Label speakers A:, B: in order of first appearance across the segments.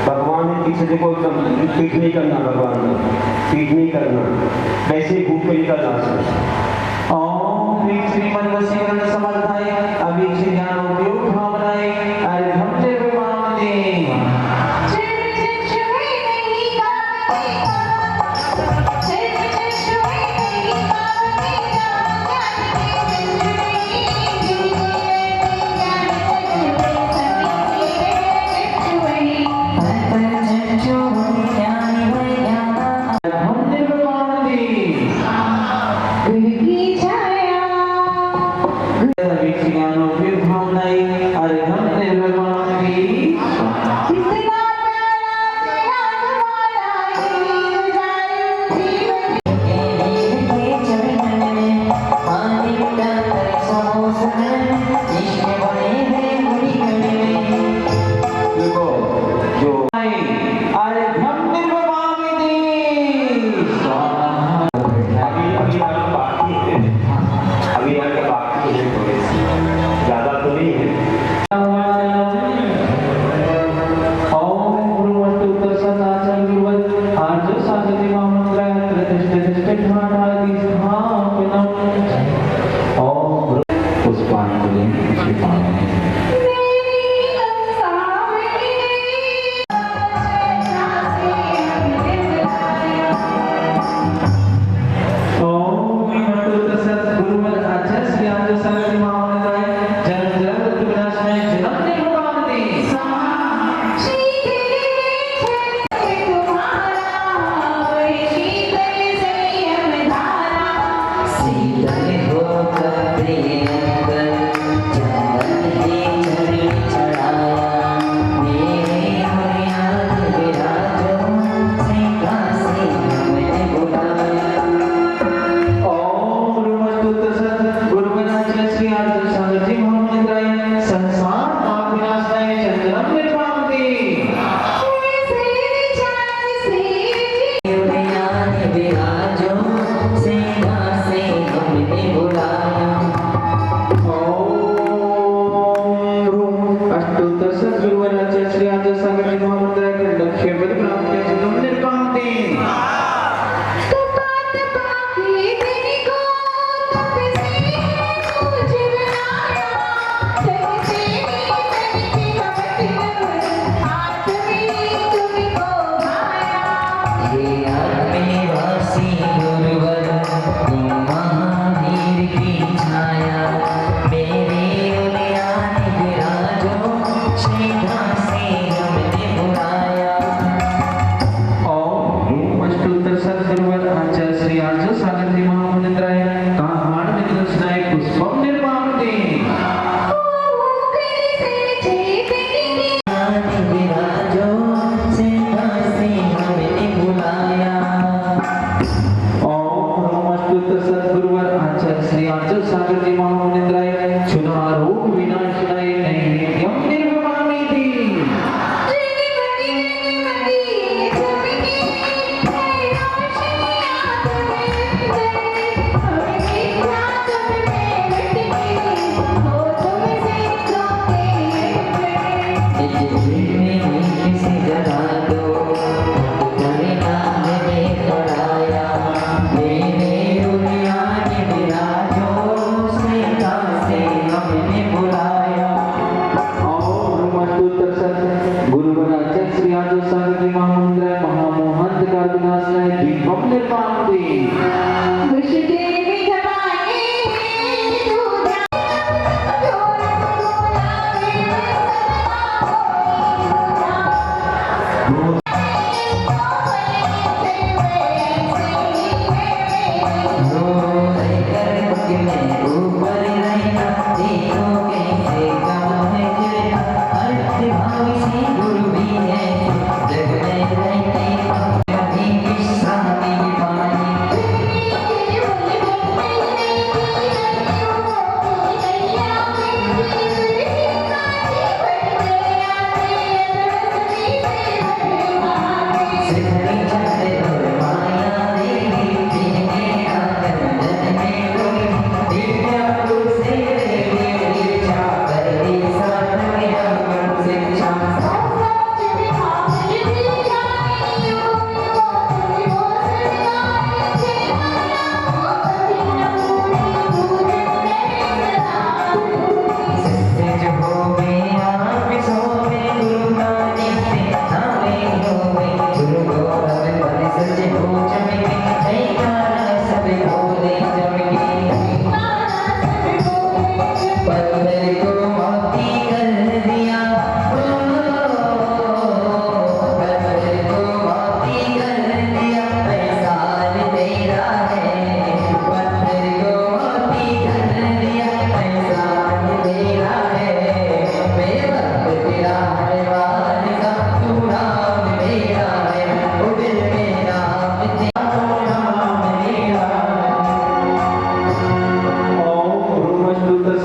A: भगवान ने तीसरे को पीठ नहीं करना, भगवान ने पीठ नहीं करना, वैसे भूख पे निकलना। ओम श्रीमन वशीकरण समर्थाय अभीक्ष ज्ञान उपयोग भावनाय अर्घम ते विमाने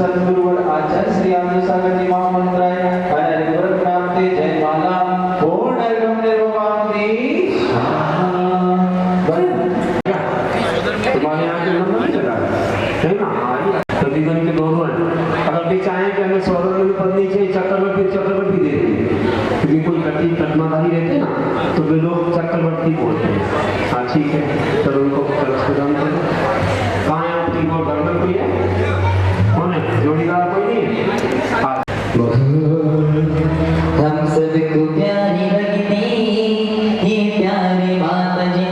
B: सद्गुरुवर आचार्य श्री आनंद सागर जी महामंत्राय हरे गुरु नामते जय माला पूर्ण निर्गम निर्वाणी
A: तुम्हारे यहाँ के नंबर नहीं चला है ना? प्रतिदिन के दोनों हैं। अगर भी चाहें कि हमें स्वर्ण में पढ़नी चाहिए चक्रवर्ती दे देंगे, क्योंकि कोई कठिन कटनाधारी रहते ना तो वे लोग चक्रवर्ती बोलते हैं। हाँ ठीक है, चलो उनको प्रदान करें। कहाँ है आपकी वो घर में कोई है? कौन है? जोड़ीदार कोई नहीं है?
B: हम सबको प्यारी लगती ये प्यारी माता जी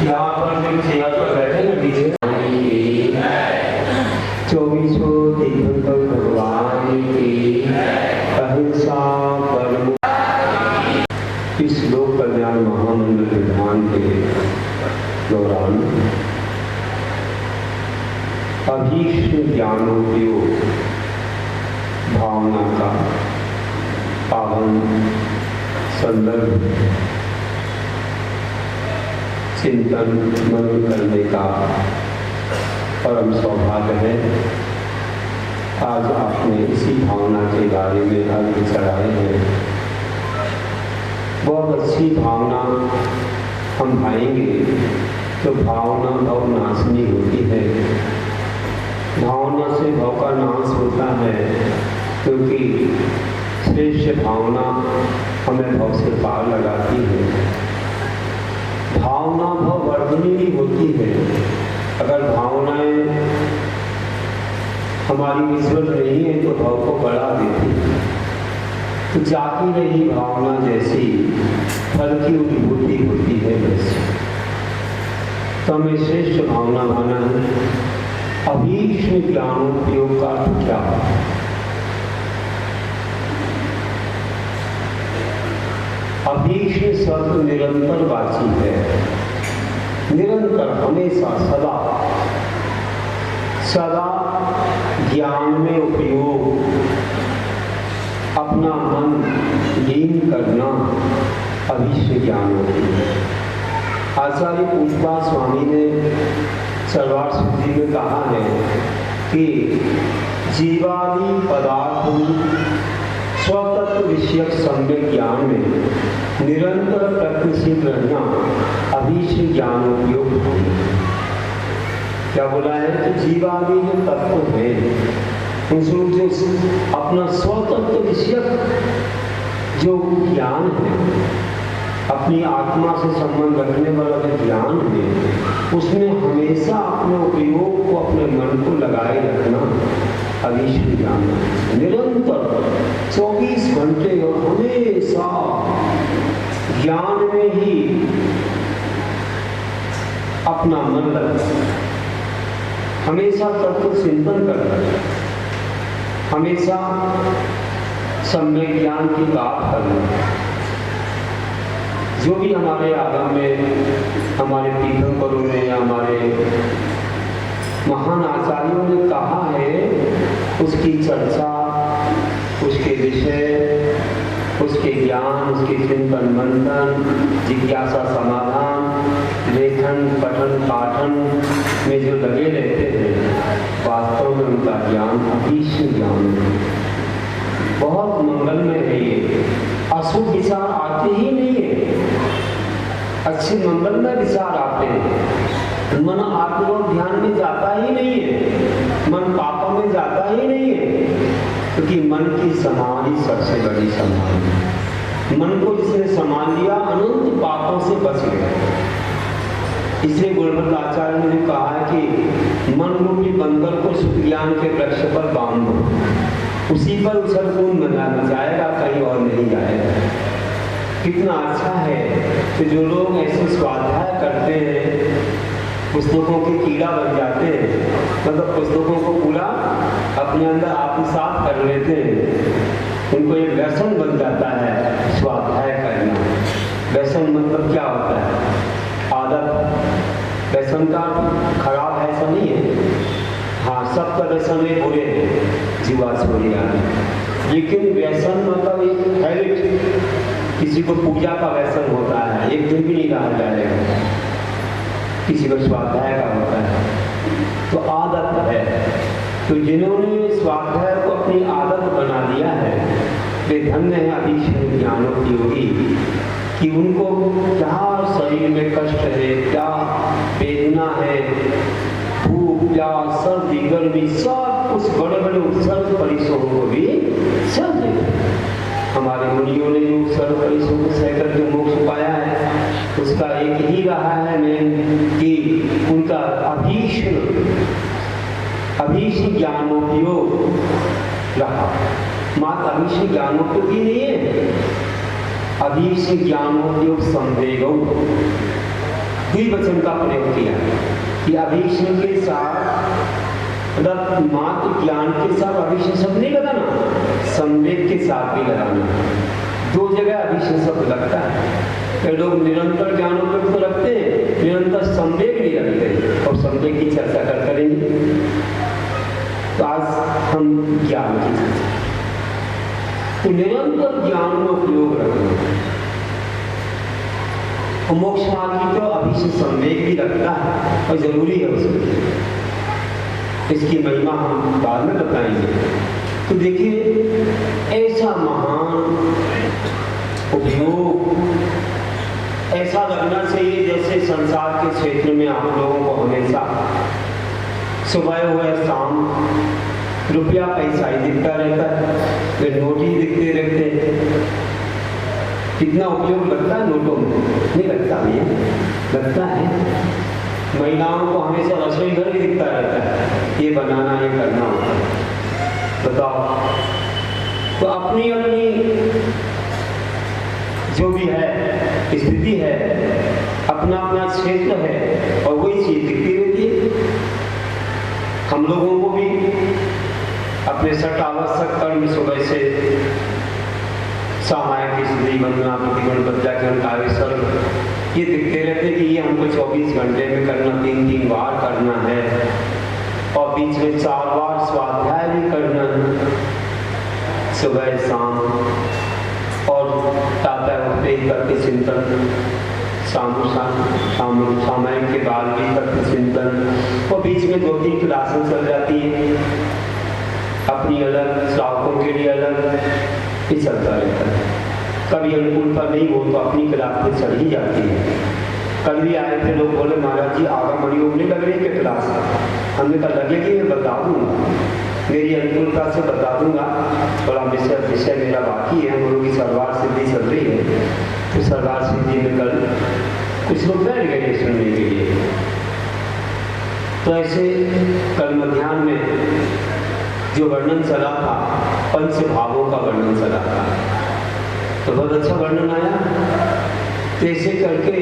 A: यहाँ पर जो सेवा पर बैठे ना डीजे 24 तीर्थंकर भगवान की अहिंसा परम इस लोक कल्याण महामंडल विधान के दौरान अभीष्ट ज्ञानोपयोग भावना का पावन संदर्भ चिंतन मनन करने का परम सौभाग्य है। आज आपने इसी भावना के बारे में अर्घ चढ़ाए हैं। बहुत अच्छी भावना हम भाएंगे तो भावना भव नाशनी होती है। भावना से भव का नाश होता है, क्योंकि श्रेष्ठ भावना हमें भव से पार लगाती है। भावना भव वर्धनी भी होती है। अगर भावनाएं हमारी विश्वत नहीं है तो भाव को बढ़ा देती है। तो जाती रही भावना जैसी फल की अनुभूति होती है वैसी। तो हमें श्रेष्ठ भावना भाना है। अभीष्ट ज्ञानोपयोग का क्या? अभीष्ट शब्द निरंतर वाची है। निरंतर, हमेशा, सदा सदा ज्ञान में उपयोग, अपना मन लीन करना अभीष्ट ज्ञान होती है। आचार्य पूजपा स्वामी ने सलवार सूत्री में कहा है कि जीवादि पदार्थों स्वतत्व विषयक सम्यक ज्ञान में निरंतर प्रयत्नशील रहना अभीष्ट ज्ञानोपयोग है। क्या बोला है कि जीवादि जो तत्व है उनसे जो अपना स्वतत्व विषयक जो ज्ञान है, अपनी आत्मा से संबंध रखने वाला जो ज्ञान है, उसमें हमेशा अपने उपयोग को, अपने मन को लगाए रखना अभीष्ट ज्ञान। निरंतर 24 घंटे और हमेशा ज्ञान में ही अपना मन लगता, हमेशा तत्व चिंतन करना, हमेशा सम्यक ज्ञान की बात करना। जो भी हमारे आगम में, हमारे तीर्थंकरों ने या हमारे महान आचार्यों ने कहा है, उसकी चर्चा, उसके विषय, उसके ज्ञान, उसके चिंतन मंथन, जिज्ञासा समाधान, लेखन पठन पाठन में जो लगे रहते हैं, वास्तव में उनका ज्ञान अभीष्ट ज्ञान है। बहुत मंगलमय है ये। अशुभ विचार आते ही नहीं है, अच्छे मंगलमय विचार आते हैं। मन आत्मलोक ध्यान में जाता ही नहीं है, मन पापों में जाता ही नहीं है, क्योंकि मन की समाधि सबसे बड़ी समाधि। मन को जिसने संभाल लिया अनंत पापों से बच गया। इसलिए गुणवंत आचार्य ने जो कहा है कि मन रूपी बंदर को सुख ज्ञान के वृक्ष पर बांध दो, उसी पर उछल कूद मचाना जाएगा, कहीं और नहीं जाएगा। कितना अच्छा है कि जो लोग ऐसे स्वाध्याय करते हैं, पुस्तकों के कीड़ा बन जाते हैं, मतलब पुस्तकों को पूरा अपने अंदर आत्मसात कर लेते हैं, उनको एक व्यसन बन जाता है स्वाध्याय करना। व्यसन मतलब क्या होता है? आदत। व्यसन का खराब है ऐसा नहीं है, हाँ सबका व्यसन में बुरे हैं, जीवा छोड़ी आदि, लेकिन व्यसन मतलब एक हैबिट। किसी को पूजा का व्यसन होता है, एक दिन भी नहीं रहा जाएगा, किसी को स्वाध्याय का होता है, तो आदत है। तो जिन्होंने स्वाध्याय को अपनी आदत बना लिया है, वे धन्य है अधीक्षण ज्ञानोपयोगी, कि उनको क्या शरीर में कष्ट है, क्या वेदना है, भूख, प्यास, सर्दी, गर्मी, सब कुछ बड़े बड़े उत्सर्ग परिसरों को भी सह लेते। हमारे मुनियों ने जो उत्सर्ग परिसरों को सह करके मोक्ष पाया है, उसका एक ही रहा है मेन कि उनका अभीष्ट ज्ञानोपयोग रहा। मात्र अभीष्ट ज्ञानोपयोग ही नहीं है, अभीष्ट ज्ञानोपयोग संवेगो, द्विवचन का प्रयोग किया कि अभीष्ट के साथ मतलब मात्र ज्ञान के साथ अभीष्ट शब्द नहीं लगाना, संवेग के साथ भी लगाना। दो जगह अभीष्ट शब्द लगता है। कई लोग निरंतर ज्ञानोपयोग तो रखते हैं, निरंतर संवेग नहीं रखते, और संवेग की चर्चा करेंगे। तो आज हम ज्ञान की चर्चा, तो निरंतर ज्ञान में उपयोग रखना। मोक्ष मार्ग की तो अभीष्ट संवेग भी लगता है और जरूरी है उसमें, इसकी महिमा हम बाद में बताएंगे। तो देखिए ऐसा महान उपयोग ऐसा लगना चाहिए जैसे संसार के क्षेत्र में आप लोगों को हमेशा सुबह हो या शाम रुपया पैसा ही दिखता रहता है, वे नोट ही दिखते रहते हैं। कितना उपयोग लगता है नोटों में? नहीं लगता भैया, लगता है। महिलाओं को हमेशा रसोई घर ही दिखता रहता है, ये बनाना ये करना होता है। बताओ, तो अपनी अपनी जो भी है स्थिति है, अपना अपना क्षेत्र है और वही चीज दिखती रहती है। हम लोगों को भी अपने सट आवश्यक कर्म सुबह से सामायिक स्त्री वंदना प्रतिगुण प्रत्याख्यान कार्य सर्व ये दिखते रहते कि ये हमको 24 घंटे में करना, 3 बार करना है, और बीच में 4 बार स्वाध्याय भी करना है, सुबह शाम, और ताता उठते ही करके चिंतन, सामायिक के बाद भी करके चिंतन, और बीच में 2-3 क्लासें चल जाती है, अपनी अलग, श्रावकों के लिए अलग, ये चलता रहता है। कभी अनुकूलता नहीं हो तो अपनी क्लास पे चढ़ ही जाती है। कल भी आए थे लोग, बोले महाराज जी आगम योग नहीं लग रही है क्लास? हमने कहा लगेगी, मैं बता दूंगा, मेरी अनुकूलता से बता दूंगा, थोड़ा विषय मेरा बाकी है, हम लोगों की सरवार सिद्धि चल रही है, तो सरवार सिद्धि में कल कुछ लोग बैठ गए सुनने के लिए। तो ऐसे कल मध्याह्न में जो वर्णन चला था, पंच भावों का वर्णन चला था, तो बहुत अच्छा वर्णन आया। तो ऐसे करके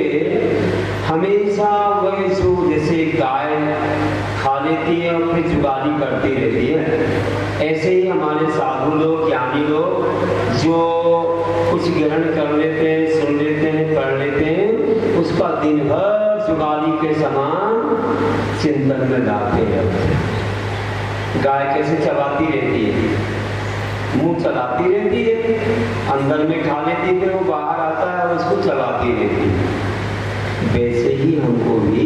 A: हमेशा वही जो जैसे गाय खा लेती है और फिर जुगाली करती रहती है, ऐसे ही हमारे साधु लोग, ज्ञानी लोग जो कुछ ग्रहण कर लेते हैं, सुन लेते हैं, पढ़ लेते हैं, उसका दिन भर जुगाली के समान चिंतन में लाते हैं। गाय कैसे चबाती रहती है, मुंह चलाती रहती है, अंदर में खा लेती है, वो बाहर आता है और उसको चलाती रहती है। वैसे ही हमको भी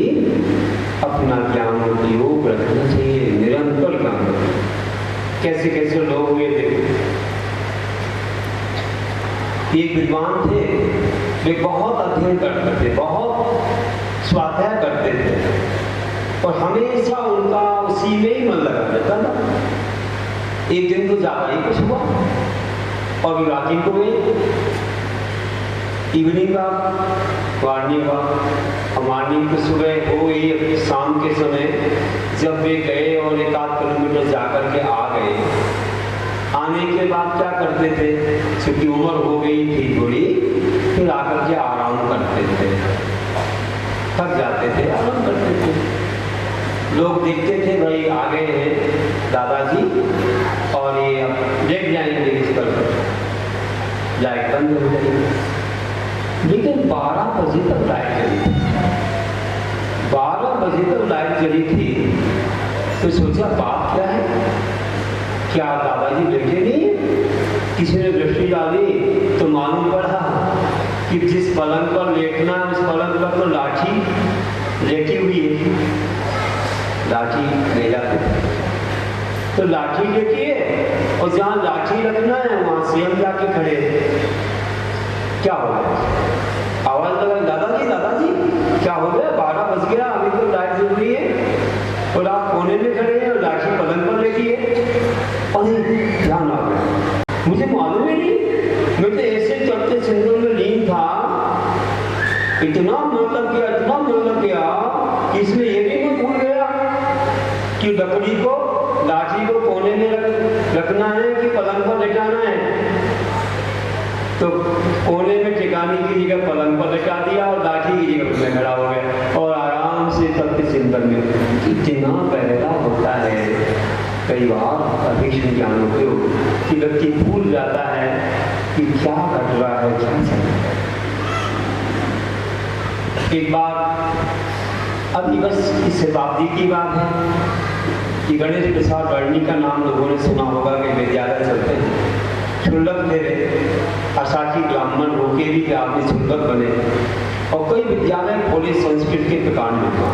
A: अपना ज्ञान उपयोग रखना चाहिए, निरंतर ज्ञान। कैसे कैसे लोग हुए थे, एक विद्वान थे, वे बहुत अध्ययन करते थे, बहुत स्वाध्याय करते थे, और हमेशा उनका उसी में ही मन लगा रहता था। एक दिन तो ज्यादा ही कुछ हुआ और विरागी को गए, evening walk, morning walk. Morning तो सुबह हो गई, शाम के समय जब वे गए और 1-8 किलोमीटर जाकर के आ गए, आने के बाद क्या करते थे, क्योंकि उम्र हो गई थी थोड़ी, फिर आकर के आराम करते थे, थक जाते थे, आराम करते थे। लोग देखते थे भाई आ गए हैं दादाजी और ये अब लेट जाएंगे इस पर, लाइट बंद हो जाएगी। लेकिन 12 बजे तक लाइट जली थी, 12 बजे तक लाइट जली थी। तो सोचा बात क्या है, क्या दादाजी लेटे नहीं? किसी ने दृष्टि डाली तो मालूम पड़ा कि जिस पलंग पर लेटना है उस पलंग पर तो लाठी लेटी हुई है, लाठी ले जाते तो लाठी लेटी है और जहाँ लाठी रखना है वहां स्वयं जाके खड़े। क्या हो गया? आवाज लगा, दादाजी दादाजी क्या हो गया? 12 बज गया, अभी तो लाइट जल रही है और आप कोने में खड़े हैं और लाठी पलंग पर लेटी है। अरे ध्यान आ गया, मुझे मालूम ही नहीं, मैं तो ऐसे चढ़ते सिंदूर में लीन था, इतना मतलब किया कि इसमें ये भी मैं भूल गया कि लकड़ी को, लाठी को कोने में रखना है कि पलंग पर लेटाना है। तो कोने में टिकाने की जगह पलंग पर लेटा दिया और लाठी की जगह उसमें खड़ा हो गया और आराम से सबके चिंतन में। इतना बहरा होता है कई बार अभीष्ट ज्ञानों को कि व्यक्ति भूल जाता है कि क्या घट रहा है, क्या चल रहा है। एक बार अभी बस इस शताब्दी की बात है कि गणेश प्रसाद वर्णी का नाम लोगों ने सुना होगा कि विद्यालय चलते हैं, क्षुल्लक थे वे, असाकी ब्राह्मण होके भी कि आपने क्षुल्लक बने और कई विद्यालय खोले संस्कृत के प्रकार में था।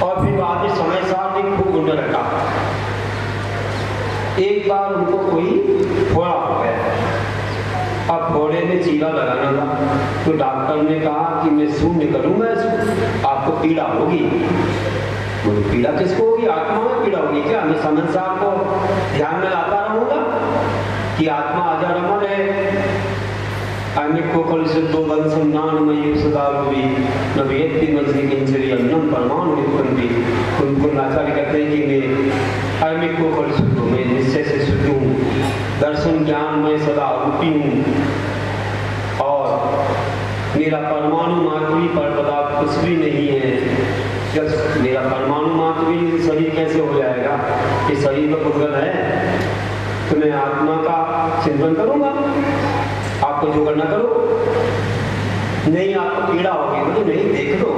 A: और फिर बाद में समय साहब ने खूब गुंडा रखा। एक बार उनको कोई फोड़ा हो गया, अब फोड़े में चीरा लगाना था, तो डॉक्टर ने कहा कि मैं शून्य करूंगा, आपको पीड़ा होगी। बोले पीड़ा किसको होगी? आत्मा में पीड़ा होगी क्या? मैं संसार को ध्यान में लाता रहूंगा कि आत्मा आजा रमन है। को कल से दो वंशम नानमय सदा रवि नवेत्ति मजनी किंचरी अन्नम परमाणु निपंती। उनको आचार्य कहते हैं कि मैं अमिक को कल शुद्ध हूँ, मैं निश्चय से शुद्ध हूँ, दर्शन ज्ञान में सदा रूपी हूँ और मेरा परमाणु मात्र भी पर पदार्थ कुछ भी नहीं है। जब मेरा परमाणु मात्र भी शरीर कैसे हो जाएगा? ये शरीर तो पुद्गल है, तो मैं आत्मा का चिंतन करूंगा, आपको जो करना करो, नहीं आपको पीड़ा होगी, बोले नहीं देख लो।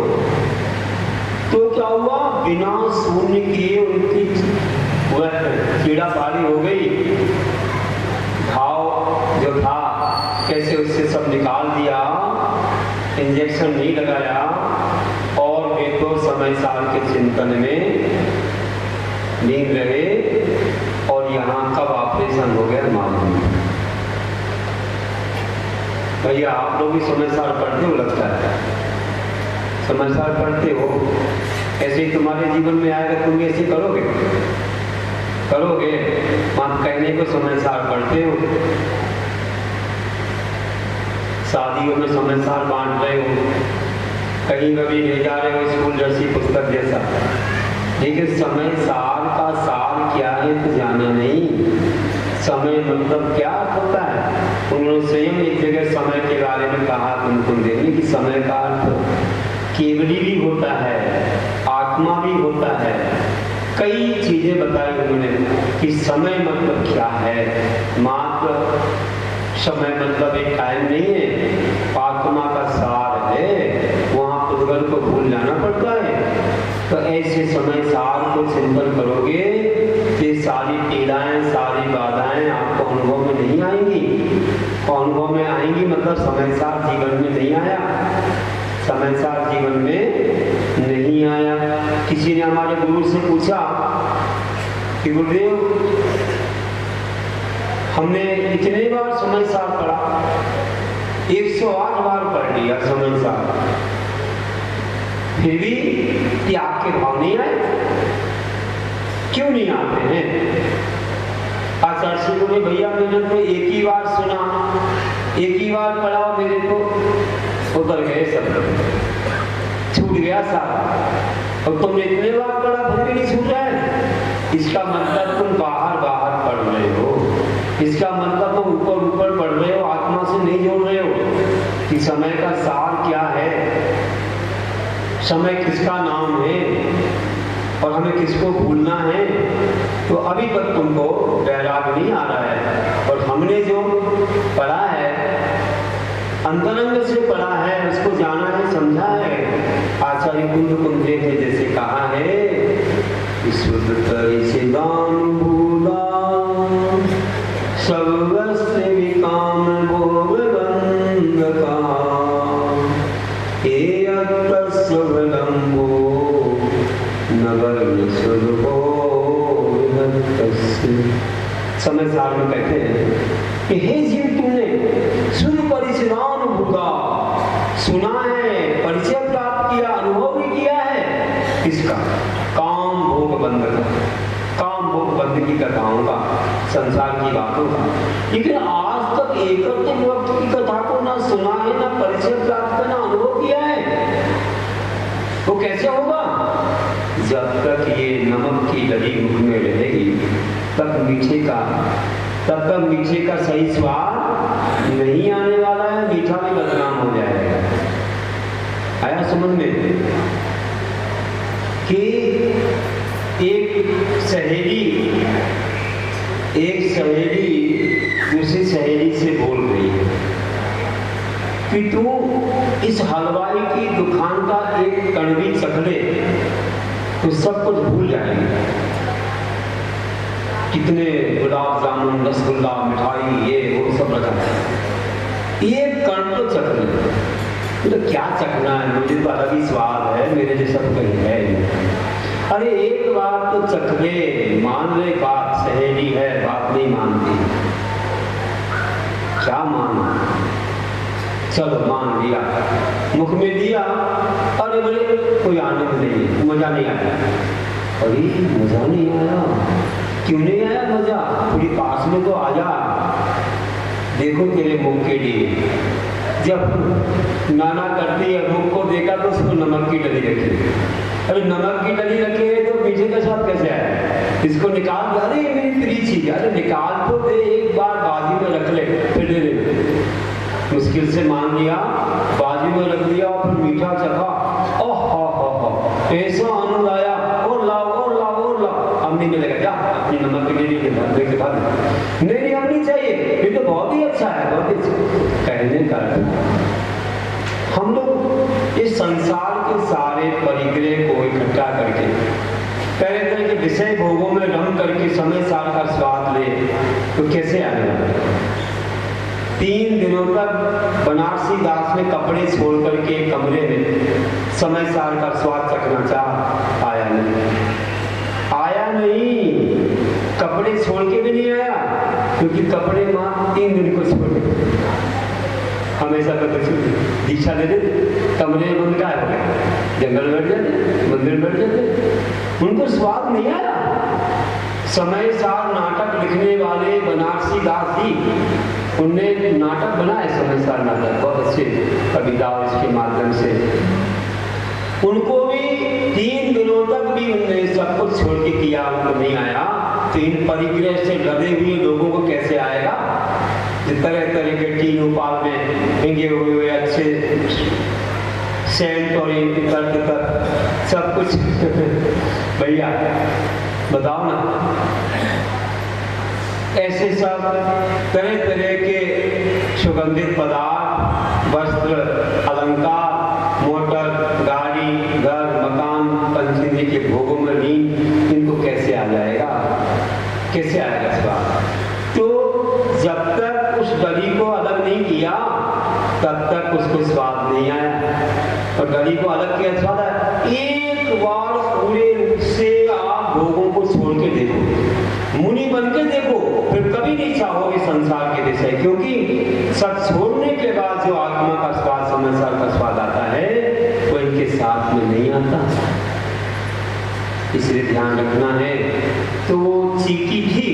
A: तो क्या हुआ? बिना शून्य किए उनकी वह पीड़ा भारी हो गई, घाव जो था कैसे उससे सब निकाल दिया, इंजेक्शन नहीं लगाया और वे तो समय साल के चिंतन में लीन रहे और यहाँ कब ऑपरेशन हो गया मालूम नहीं। भैया आप लोग भी समाचार पढ़ते हो, लगता है समाचार पढ़ते हो, ऐसे ही तुम्हारे जीवन में आएगा, तुम ऐसे करोगे आप कहने को समाचार पढ़ते हो, शादियों में समाचार बांट रहे हो, कहीं कभी ले जा रहे हो स्कूल जैसी पुस्तक जैसा, लेकिन समय सार का सार क्या है तो जाना नहीं। समय मतलब क्या होता है? उन्होंने स्वयं एक जगह समय के बारे में कहा तुमको देखने कि समय का अर्थ केवली भी होता है, आत्मा भी होता है, कई चीजें बताई उन्होंने कि समय मतलब क्या है। मात्र समय मतलब एक टाइम नहीं है, आत्मा का सार है, वहां पुद्गल को भूल जाना पड़ता है। तो ऐसे समय सार को चिंतन करोगे ये सारी पीड़ाएं, सारी बाधाएं आपको अनुभव में नहीं आएंगी। अनुभव में आएंगी मतलब समय सार जीवन में नहीं आया, समय सार जीवन में नहीं आया। किसी ने हमारे गुरु से पूछा कि गुरुदेव हमने इतने बार समय सार पढ़ा, 108 बार पढ़ लिया समय सार, फिर भी त्याग के भाव नहीं आए, क्यों नहीं आते हैं? आचार्य श्री बोले भैया मैंने तो एक ही बार सुना एक ही बार पढ़ा मेरे को उतर गए सब, छूट गया सारा। और तुमने इतने बार पढ़ा फिर भी नहीं छूटा है। इसका मतलब तुम बाहर बाहर पढ़ रहे हो, इसका मतलब तुम ऊपर ऊपर पढ़ रहे हो, आत्मा से नहीं जोड़ रहे हो कि समय का सार क्या है, समय किसका नाम है और हमें किसको भूलना है। तो अभी तक तुमको वैराग नहीं आ रहा है। और हमने जो पढ़ा है अंतरंग से पढ़ा है, उसको जाना है, समझा है। आचार्य कुंद कुंजे ने जैसे कहा है, शुद्ध से दान भूला सर्वस्व विकाम भोग बंध का स्वलंबो नगर समय सार में कहते हैं कि हे जीव, तुमने सुन परिचयान भूगा, सुना है, परिचय प्राप्त किया, अनुभव भी किया है। इसका काम भोग बंध का, काम भोग बंध की कथाओं का, संसार की बातों का, लेकिन आज तक एकत्व वक्त की कथा को ना सुना है, ना परिचय प्राप्त करना, अनुभव किया है। वो कैसे होगा? जब तक ये नमक की लड़ी मुख में रहेगी तब तक मीठे का सही स्वाद नहीं आने वाला है, मीठा भी बदनाम हो जाएगा। आया समझ में कि एक सहेली दूसरी सहेली से बोल रही है कि तू इस हलवाई की दुकान का एक कण भी चख ले तो सब कुछ भूल जाएंगे। कितने गुलाब जामुन, रसगुल्ला, मिठाई, ये वो सब रखा है, एक कण तो चख ले। तो क्या चखना है, मुझे तो अलग ही स्वाद है, मेरे जैसा तो कहीं है नहीं। अरे एक बार तो चख ले, मान ले बात, सहेली है, बात नहीं मानती, क्या मानना? चलो मान लिया, मुख में दिया, अरे बोले कोई आनंद नहीं है, मजा नहीं आया। अरे मजा नहीं आया, क्यों नहीं आया मजा? थोड़ी पास में तो आ जा, देखो तेरे मुख के लिए। जब नाना करती है, मुख को देखा तो उसको नमक की डली रखी। अरे नमक की डली रखी है तो मीठे का स्वाद कैसे आया? इसको निकाल, अरे मेरी प्रिय चीज है, अरे निकाल तो दे, एक बार बाजी में रख ले, फिर दे दे। मुश्किल से मान लिया, बाजी में रख दिया, फिर मीठा चखा, ओह ऐसा आनंद आया, और लाओ और लाओ और लाओ। अब नहीं मिलेगा, क्या अपनी नमक की डली के बाद नहीं अपनी चाहिए, ये तो बहुत ही अच्छा है, बहुत ही अच्छा। कहने का हम लोग इस संसार के सारे परिग्रह को इकट्ठा करके तरह तरह के विषय भोगों में रम करके समय सार का स्वाद ले तो कैसे आएगा? 3 दिनों तक बनारसी दास ने कपड़े छोड़ करके कमरे में समय सार का स्वाद चखना चाहा, आया नहीं, कपड़े छोड़ के भी नहीं आया, क्योंकि कपड़े मां 3 दिन को छोड़ हमेशा तो दीक्षा दे देते, कमरे में बंद हो गए, जंगल बैठ जाते, मंदिर बैठ जाते, उनको स्वाद नहीं आया। समय सार नाटक लिखने वाले बनारसी दास जी, उनने नाटक बनाए, समय सार नाटक, बहुत अच्छे कविता इसके माध्यम से। उनको भी 3 दिनों तक भी उनने सब कुछ छोड़ के किया, उनको नहीं आया। तो इन परिग्रह से लदे हुए लोगों को कैसे आएगा? तरह तरह के टीन उपाल में भिंगे हुए अच्छे सेंट और सब कुछ भैया बताओ ना, ऐसे सब तरह तरह के सुगंधित पदार्थ, वस्त्र, अलंकार, मोटर, गाड़ी, घर, मकान, पंचेंद्रिय के भोगों में लीन, इनको कैसे आ जाएगा? कैसे आएगा स्वाद? तो जब तक उस डली को अलग नहीं किया तब तक उसको स्वाद नहीं आया। और डली को अलग किया स्वाद आया। एक बार पूरे रूप से आप भोगों को छोड़ के देखो, मुनि बन के देखो, फिर कभी नहीं चाहोगे संसार के विषय, क्योंकि सब छोड़ने के बाद जो आत्मा का स्वाद, संसार का स्वाद आता है वो इनके साथ में नहीं आता, इसलिए ध्यान रखना है। तो वो चीटी थी,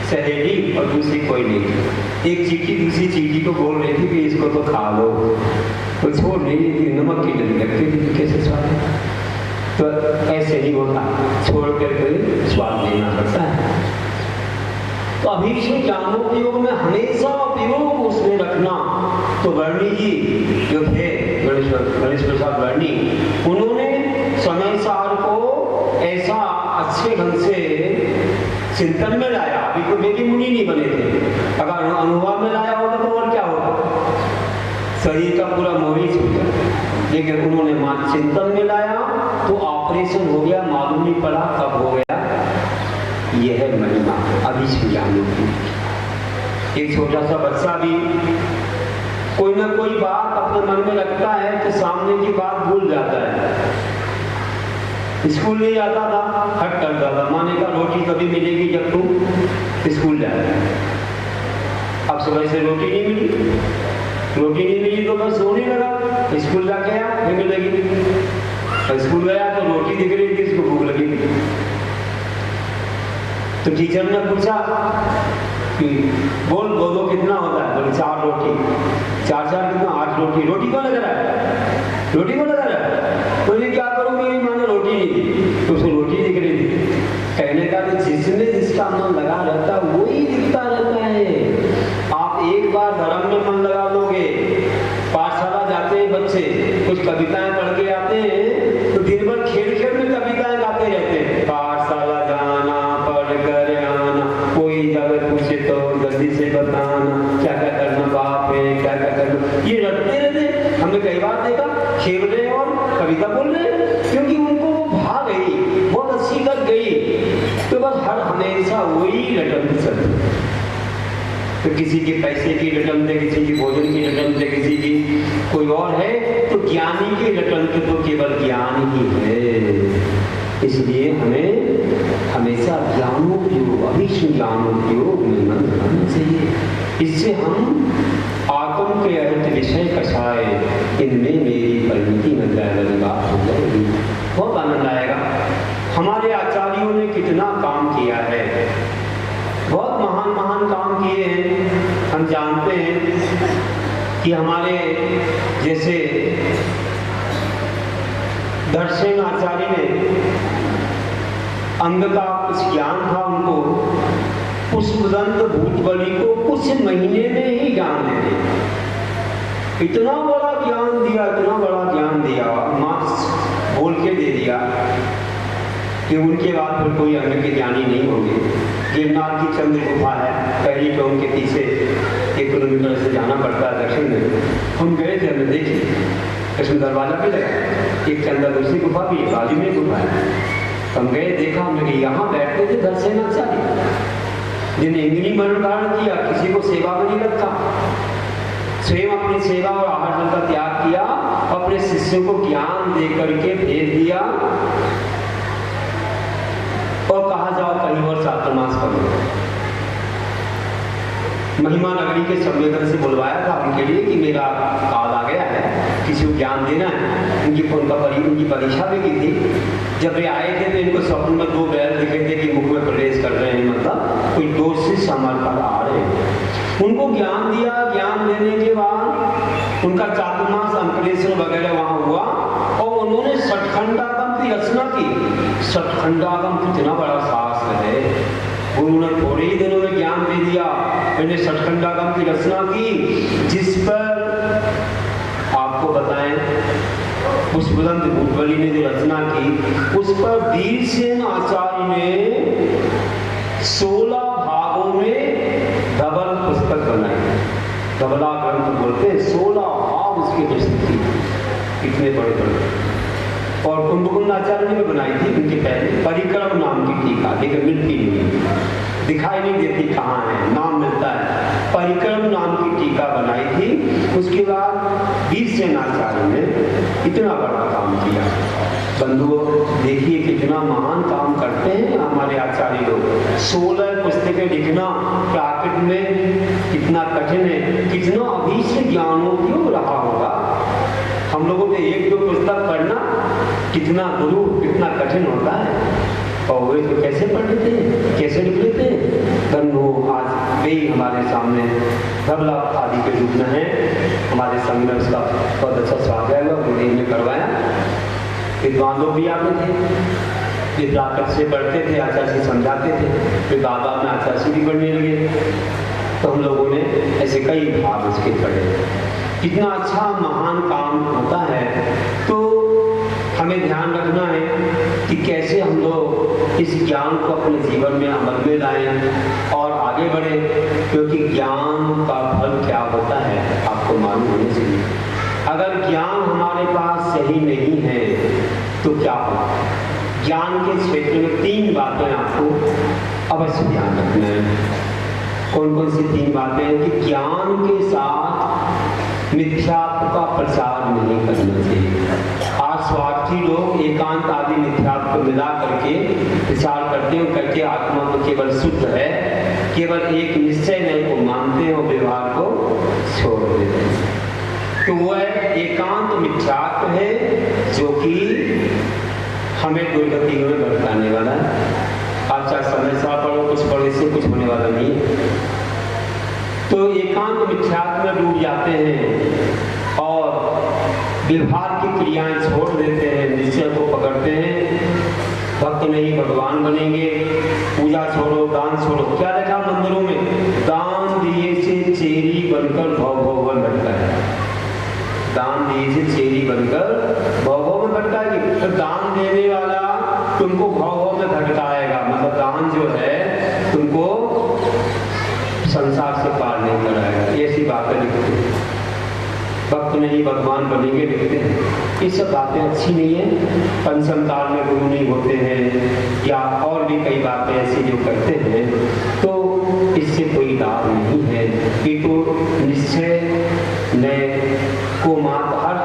A: सहेली और दूसरी कोई नहीं थी। एक चींटी दूसरी चींटी को बोल रही थी कि इसको तो खा लो, तो छोड़ नहीं रही थी, नमक की डली लगती थी, कैसे स्वाद है? तो ऐसे ही होता, छोड़ कर स्वाद लेना पड़ता है। तो अभीष्ट ज्ञानोपयोग में हमेशा उपयोग उसमें रखना। तो वर्णी जी जो थे, गणेश प्रसाद वर्णी, उन्होंने समय सार को ऐसा अच्छे ढंग से चिंतन में लाया। अभी तो वे भी मुनि नहीं बने थे, अगर अनुभव में लाया होता तो और क्या होता, शरीर का पूरा मोही छूट गया। लेकिन उन्होंने मात्र चिंतन में लाया तो ऑपरेशन हो गया, मालूम नहीं पड़ा कब हो गया। यह है महिमा अभीष्ट ज्ञानों की। एक छोटा सा बच्चा भी कोई ना कोई बात अपने मन में रखता है तो सामने की बात भूल जाता है। स्कूल नहीं जाता था, हट करता था, माँ ने कहा रोटी तभी मिलेगी जब तुम स्कूल जाए। अब सुबह से रोटी नहीं मिली तो बस सोने लगा। स्कूल जाके आया फिर मिलेगी, स्कूल गया तो रोटी दिख रही थी, इसको भूख लगी थी। तो टीचर ने पूछा कि बोल दो कितना होता है? बोले 4 रोटी। 4 कितना? 8 रोटी। रोटी कौन लगा रहा है? बोले क्या करूं, मेरी माँ ने रोटी नहीं दी, तो उसको रोटी दिख रही थी। कहने का जिसमें जिसका मन लगा रहता है वही दिखता रहता है। आप एक बार धर्म में मन लगा लोगे, पाठशाला जाते हैं बच्चे, कुछ कविताएं पढ़ के आते हैं तो दिन भर खेल में कविताएं गाते रहते हैं। पाठशाला जाना, पढ़ कर आना, कोई जब पूछे तो जल्दी से बताना, क्या क्या करना बाप है, क्या क्या करना, ये रटते रहते। हमने कई बार देखा खेल रहे और कविता बोल रहे, क्योंकि उनको वो भा गई, बहुत अच्छी लग गई। तो बस हर हमेशा वही रटते चलते। तो किसी के पैसे की रटन थे, किसी की भोजन की रटन थे, किसी की कोई और है। तो ज्ञानी की रटन थे तो केवल ज्ञान ही है। इसलिए हमें हमेशा ज्ञानोपयोग, अभीष्ट ज्ञानोपयोग में मन लगाना चाहिए। इससे हम आत्म के अर्थ विषय कषाय, इनमें मेरी परिणति न जाए बात हो जाएगी, बहुत आनंद आएगा। हमारे आचार्यों ने कितना काम किया है, बहुत महान काम किए हैं। हम जानते हैं कि हमारे जैसे दर्शन आचार्य ने अंग का कुछ ज्ञान था उनको, पुष्पदंत भूतबली को कुछ महीने में ही ज्ञान दे दिया। इतना बड़ा ज्ञान दिया, मार्क्स बोल के दे दिया कि उनके बाद फिर कोई अंग के ज्ञानी नहीं होंगे। गिरनार की चंद्र गुफा है, पहली टोम के पीछे 1 किलोमीटर से जाना पड़ता है दक्षिण में। हम गए थे, हमने देखी, इसमें दरवाजा भी लगा, एक के अंदर दूसरी गुफा भी है, बाजू में गुफा है। हम गए, देखा, हमने यहाँ बैठते थे दर्शनाचार्य, जिन्हें इंद्रिय मरण धारण किया, किसी को सेवा में नहीं रखा, स्वयं अपनी सेवा और आहार का त्याग किया, अपने शिष्यों को ज्ञान दे करके भेज दिया और कहा जाओ कहीं और चातुर्मास करो। महिमा नगरी के संवेदन से बुलवाया था उनके लिए कि मेरा काल आ गया है, किसी को ज्ञान देना है। उनकी परीक्षा भी की थी। जब वे आए थे तो इनको स्वप्न में 2 बैल दिखे थे कि मुख में प्रवेश कर रहे हैं, मतलब कोई 2 शिष्य हमारे पास आ रहे हैं। उनको ज्ञान दिया। ज्ञान देने के बाद उनका चातुर्मास अंकुलेश्वर वगैरह वहां हुआ और उन्होंने सठखंडागम की रचना की। सठखंडागम कितना बड़ा शास्त्र है, गुरु ने थोड़े ही दिनों में ज्ञान दे दिया। मैंने सठखंडागम की रचना की, जिस पर आपको बताएं पुष्पदंत भूतबली ने जो रचना की, उस पर वीरसेन आचार्य ने 16 भागों में डबल पुस्तक बनाई। डबला ग्रंथ बोलते हैं, 16 भाग उसके प्रसिद्ध थी, कितने बड़े बड़े। और कुंभकुंड आचार्य ने भी बनाई थी उनके पहले, परिक्रम नाम की टीका, लेकिन मिलती नहीं, दिखाई नहीं देती कहाँ है, नाम मिलता है। परिक्रम नाम की टीका बनाई थी। उसके बाद वीरसेन आचार्य ने इतना बड़ा काम किया। बंधुओं देखिए कितना महान काम करते हैं हमारे आचार्य लोग। 16 पुस्तकें लिखना प्राकृत में कितना कठिन है, कितना अभीष्ट ज्ञानोपयोग रहा होगा। हम लोगों ने 1-2 पुस्तक पढ़ना कितना दुरूह, कितना कठिन होता है, और वे तो कैसे पढ़ लेते हैं, कैसे लिख लेते हैं। धन्यो आज वे हमारे सामने धवला आदि के रूप में है। हमारे संग में उसका बहुत अच्छा स्वागत हुआ, गुरुदेव ने करवाया। विद्वान लोग भी आते थे, विद्यापक से पढ़ते थे, आचार्य से समझाते थे, फिर बाबा में आचार्य भी पढ़ने लगे। तो हम लोगों ने ऐसे कई भाग उसके पढ़े। कितना अच्छा महान काम होता है। तो हमें ध्यान रखना है कि कैसे हम लोग इस ज्ञान को अपने जीवन में अमल में लाएं और आगे बढ़े, क्योंकि ज्ञान का फल क्या होता है आपको मालूम होना चाहिए। अगर ज्ञान हमारे पास सही नहीं है तो क्या होगा। ज्ञान के क्षेत्र में 3 बातें आपको अवश्य ध्यान रखना है। कौन कौन सी 3 बातें हैं कि ज्ञान के साथ मिथ्यात्व का प्रचार नहीं करना चाहिए। आज स्वार्थी लोग एकांत आदि मिथ्यात्व मिला करके प्रचार करते हैं, करके आत्मा तो केवल शुद्ध है, केवल एक निश्चय नए को मानते हैं और व्यवहार को छोड़ देते हैं। तो वो है एकांत मिथ्यात्व है, जो कि हमें दुर्गति में भटकाने वाला है। आप चाहे समय सा पढ़ो, कुछ पढ़ो, इससे कुछ होने वाला नहीं है। तो एकांत मिथ्यात्व में डूब जाते हैं और व्यवहार की क्रियाएं छोड़ देते हैं, निश्चय को पकड़ते हैं। भक्त नहीं भगवान बनेंगे, पूजा छोड़ो, दान छोड़ो। क्या देखा मंदिरों में, दान दिए से चेरी बनकर भव भव में भटका है। दान दिए से चेरी बनकर भव भव में भटकाएगी। तो दान देने वाला तुमको भव भव में भटकाएगा, मतलब दान जो है तुमको संसार से पार नहीं कराएगा। ऐसी बातें लिखते हैं। भक्त नहीं भगवान बनेंगे लिखते हैं। ये सब बातें अच्छी नहीं है। पंचम काल में गुरु नहीं होते हैं या और भी कई बातें ऐसी जो करते हैं, तो इससे कोई लाभ नहीं है। ये तो निश्चय नए को मात हर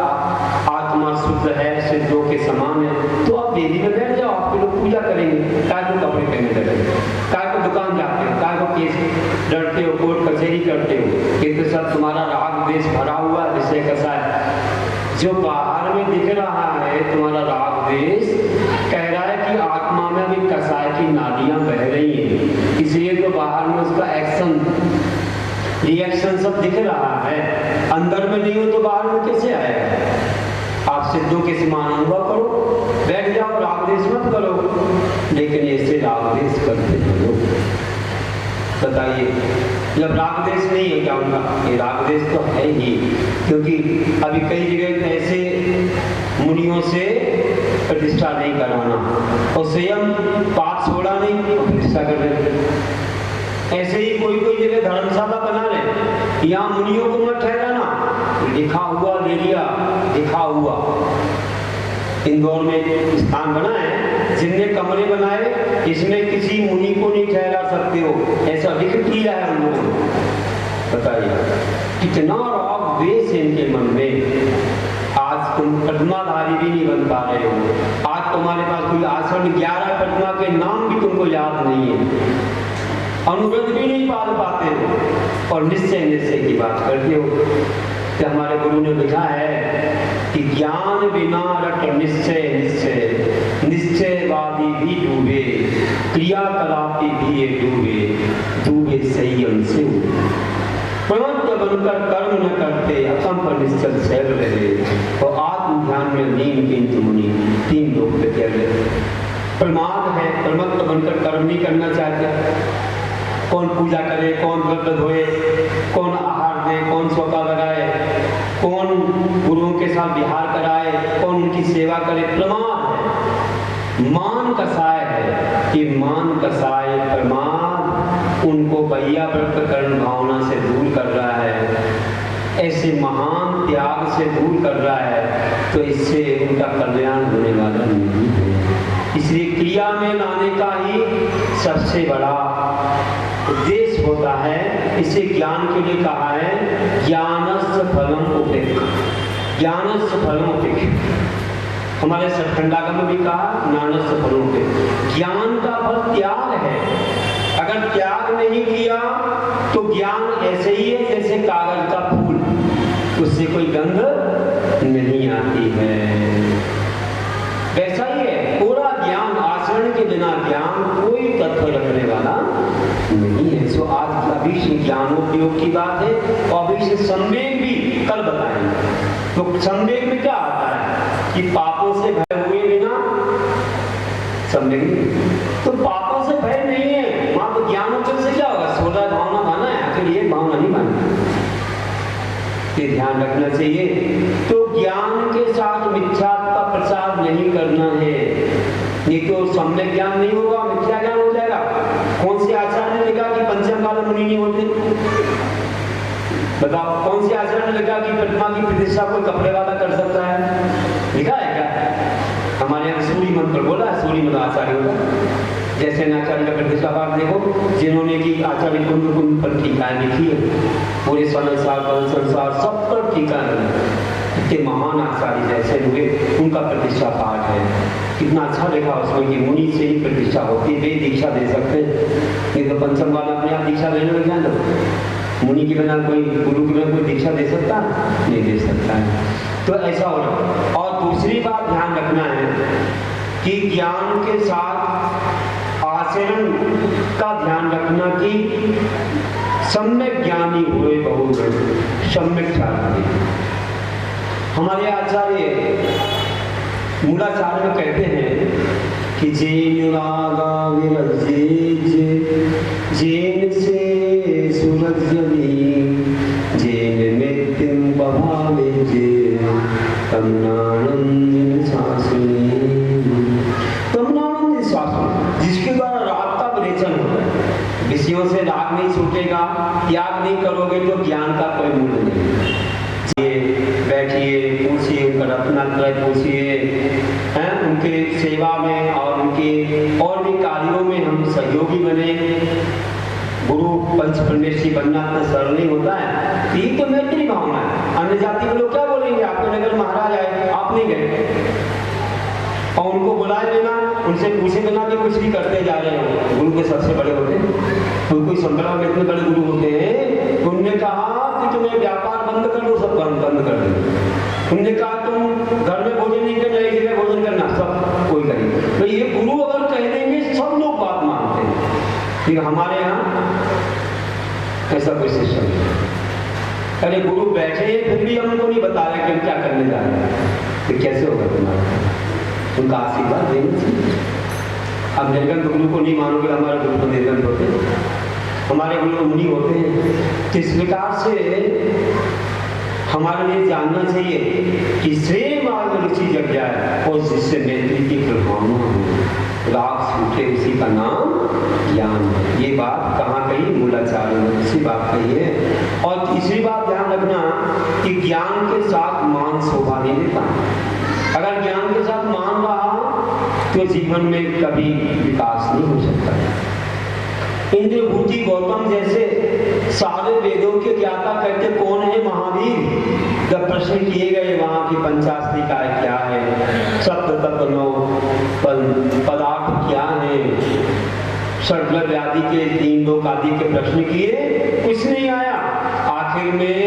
A: आत्मा शुद्ध है, सिद्धों के समान है। तो आप वेदी में बैठ जाओ, आपके लोग पूजा करेंगे। काय को कपड़े पहने लगेंगे, काय को दुकान जाते हो, काय को केस डरते हो, कोर्ट कचहरी करते हो। ये तो सब तुम्हारा राग द्वेष भरा हुआ है, विषय कसा है। जो बाहर में दिख रहा है तुम्हारा राग द्वेष, कह रहा है कि आत्मा में अभी कसाय की नालियां बह रही हैं, इसलिए तो बाहर में उसका एक्शन रिएक्शन सब दिख रहा है। अंदर में नहीं हो तो बाहर में कैसे आएगा। आप सिद्धों के समान अनुभव करो, बैठ जाओ, राग द्वेष मत करो। लेकिन ऐसे राग द्वेष करते हैं लोग। बताइए, जब राग द्वेष नहीं है क्या उनका? ये राग द्वेष तो है ही, क्योंकि अभी कई जगह ऐसे मुनियों से प्रतिष्ठा नहीं कराना और स्वयं पाप छोड़ा नहीं और प्रतिष्ठा कर रहे। ऐसे ही कोई कोई जगह धर्मशाला बना ले, यहाँ मुनियों को मत ठहराना, लिखा हुआ ले लिया, लिखा हुआ। इंदौर में स्थान बना है, जिनने कमरे बनाए, इसमें किसी मुनि को नहीं ठहरा सकते हो, ऐसा लिख दिया है उन लोगों ने। बताइए कितना राग द्वेष है इनके मन में। आज तुम प्रतिमाधारी भी नहीं बन पा रहे हो। आज तुम्हारे पास कोई आश्रम 11 प्रतिमा के नाम भी तुमको याद नहीं है, अनुव्रत भी नहीं पाल पाते हो और निश्चय की बात करते हो। तो हमारे गुरु ने लिखा है कि ज्ञान बिना रट निश्चय, निश्चय निश्चयवादी भी डूबे, क्रियाकलापी भी ये डूबे, डूबे संयम से। प्रमत्त बनकर कर्म न करते, अकम पर निश्चल सैल रहे और आत्म ध्यान में लीन किंतु मुनि, 3 लोग पे कह रहे। प्रमाद है, प्रमत्त बनकर कर्म नहीं करना चाहते। कौन पूजा करे, कौन व्रत धोए, कौन आहार दे, कौन सोता लगाए, कौन गुरुओं के साथ विहार कराए, कौन उनकी सेवा करे। प्रमाद है, मान कसाय है कि मान कसाय प्रमाद उनको भैया व्रत कर्ण भावना से दूर कर रहा है, ऐसे महान त्याग से दूर कर रहा है। तो इससे उनका कल्याण होने वाला नहीं है। इसलिए क्रिया में लाने का ही सबसे बड़ा उद्देश्य होता है। इसे ज्ञान के लिए कहा है ज्ञानस्य फलम उपेक्षा, ज्ञानस्य फलम उपेक्षा। हमारे सतखंडागम में भी कहा ज्ञानस्य फलम उपेक्षा। ज्ञान का फल त्याग है। अगर त्याग नहीं किया तो ज्ञान ऐसे ही है जैसे कागज का फूल, उससे कोई गंध नहीं आती है। वैसा ही है पूरा ज्ञान, आचरण के बिना ज्ञान कोई तत्व रखने वाला नहीं है। तो आज अभी से ज्ञानोपयोग की बात है और अभी से संवेग भी कल बताएंगे। तो संवेग में क्या आता है कि पापों से भय हुए बिना संवेग नहीं। तो पापों से भय नहीं है, वहां तो ज्ञानोपयोग से क्या होगा? 16 भावना माना है, आखिर ये भावना नहीं मानी, ये ध्यान रखना चाहिए। तो ज्ञान के साथ मिथ्या का प्रचार नहीं करना है, नहीं तो सम्यक ज्ञान नहीं होगा, मिथ्या ज्ञान हो जाएगा। कौन से आचार्य ने लिखा कि पंचम काल मुनि नहीं होते? बताओ, कौन से आचार्य ने लिखा कि प्रतिमा की प्रतिष्ठा कोई कपड़े वाला कर सकता है? लिखा है क्या? हमारे यहाँ सूर्य मंत्र बोला है, सूर्य मंत्र आचार्य होगा। जैसे आचार्य का प्रतिष्ठा पाठ देखो, जिन्होंने की आचार्य कुंड पर टीकाएं लिखी है, पूरे संसार सब पर टीका है। इतने महान आचार्य जैसे हुए, उनका प्रतिष्ठा पाठ है। कितना अच्छा लिखा उसमें कि मुनि से ही प्रतिष्ठा होती है, वे दीक्षा दे सकते हैं। नहीं तो पंचम वाला अपने आप दीक्षा लेने लग जाए तो मुनि के बिना कोई, गुरु के बिना कोई दीक्षा दे सकता है? नहीं दे सकता है। तो ऐसा हो रहा। और दूसरी बात ध्यान रखना है कि ज्ञान के साथ आचरण का ध्यान रखना कि सम्यक ज्ञानी हुए बहुत सम्यक चार्य। हमारे आचार्य मूलाचार्य में कहते हैं कि जेन रागा विरजेज जेन से सुरजनी जेन मृत्युम पभावेजे तमनानंद शासनी। तमनानंद शासनी, जिसके द्वारा राग का विरेचन होता है, विषयों से राग नहीं छूटेगा, त्याग नहीं करोगे तो ज्ञान का कोई मूल्य नहीं। बैठिए, पूछिए, उनका रत्नात्रय पूछिए, हैं उनके सेवा में और उनके और भी कार्यों में हम सहयोगी बने। गुरु पंचखंडेशी बनना तो सरल नहीं होता है। ये तो मैत्री भावना है। अन्य जाति के लोग क्या बोलेंगे? आपके नगर महाराज आए, आप नहीं गए, और उनको बुलाए बिना, उनसे पूछे बिना कि कुछ भी करते जा रहे हो। गुरु के सबसे बड़े होते हैं, तो कोई संप्रदाय में इतने बड़े गुरु होते हैं। उन्होंने कहा कि तुम्हें व्यापार बंद कर दो, सब बंद कर दो। उन्होंने कहा तुम घर में भोजन नहीं करना, एक जगह भोजन करना, सब कोई करेगा। तो ये गुरु अगर कह देंगे सब लोग बात मानते हैं। ठीक है, हमारे यहाँ ऐसा कोई सिस्टम नहीं। अरे गुरु बैठे हैं फिर भी हम उनको नहीं बता रहे कि हम क्या करने जा रहे हैं, तो कैसे होगा तुम्हारा? उनका आशीर्वाद देना चाहिए। अब निर्गंध गुरु को नहीं मानोगे, हमारे गुरु को निर्गंध होते हैं, हमारे गुरु मुनि होते हैं। तो इस प्रकार से हमारे लिए जानना चाहिए कि श्रेय मार्ग रुचि जग जाए और जिससे मैत्री की प्रभावना हो, राग छूटे, उसी का नाम ज्ञान है। ये बात कहाँ कही? मूलाचार्य ने इसी बात कही है। और तीसरी बात ध्यान रखना कि ज्ञान के साथ मान शोभा नहीं देता। अगर ज्ञान के साथ मान रहा तो जीवन में कभी विकास नहीं हो सकता। इंद्रभूति गौतम जैसे सारे वेदों के ज्ञाता कहते कौन है? महावीर। जब प्रश्न किए गए वहां की पंचास्त्री का क्या है, सप्त तत्व 9 पदार्थ क्या है, षड्लव्य आदि के 3 लोक आदि के प्रश्न किए, कुछ नहीं आया। आखिर में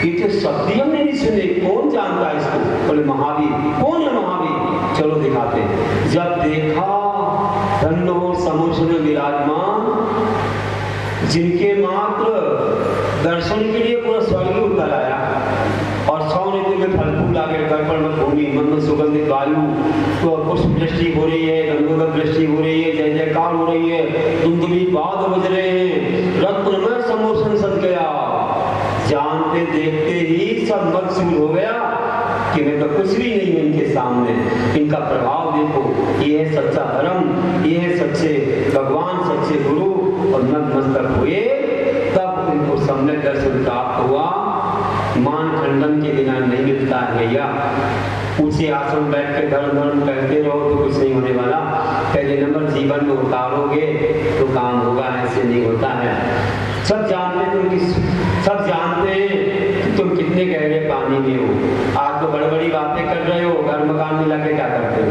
A: ये तो सत्य हमने नहीं सुने, कौन जानता है इसको? बोले महावीर। कौन है महावीर? चलो दिखाते। जब देखा धन्नो समुद्र में विराजमान, जिनके मात्र दर्शन के लिए पूरा स्वर्ग उतर आया, और 100 ऋतु में फल फूल आ गए, दर्पण में भूमि, मन में सुगंधित वायु, तो पुष्प वृष्टि हो रही है, गंगोदक वृष्टि हो रही है, जय जयकार हो रही है, धुंधुली बाद बज रहे हैं, रत्नमय समोसन सज गया। जानते देखते ही सब मकसूद हो गया कि मैं तो कुछ भी नहीं हूं इनके सामने। इनका प्रभाव देखो, ये है सच्चा धर्म, ये है सच्चे भगवान, सच्चे गुरु। और नतमस्तक हुए, तब उनको सम्यक दर्शन प्राप्त हुआ। मान खंडन के बिना नहीं मिलता है भैया। ऊंचे आसन बैठ के धर्म धर्म करते रहो तो कुछ नहीं होने वाला। पहले नंबर जीवन में उतारोगे तो काम होगा, ऐसे नहीं होता है। सब जानते हैं कि तुम कितने गहरे पानी में हो। आज तो बड़ी बड़ी बातें कर रहे हो, घर मकान में लगे क्या करते हो,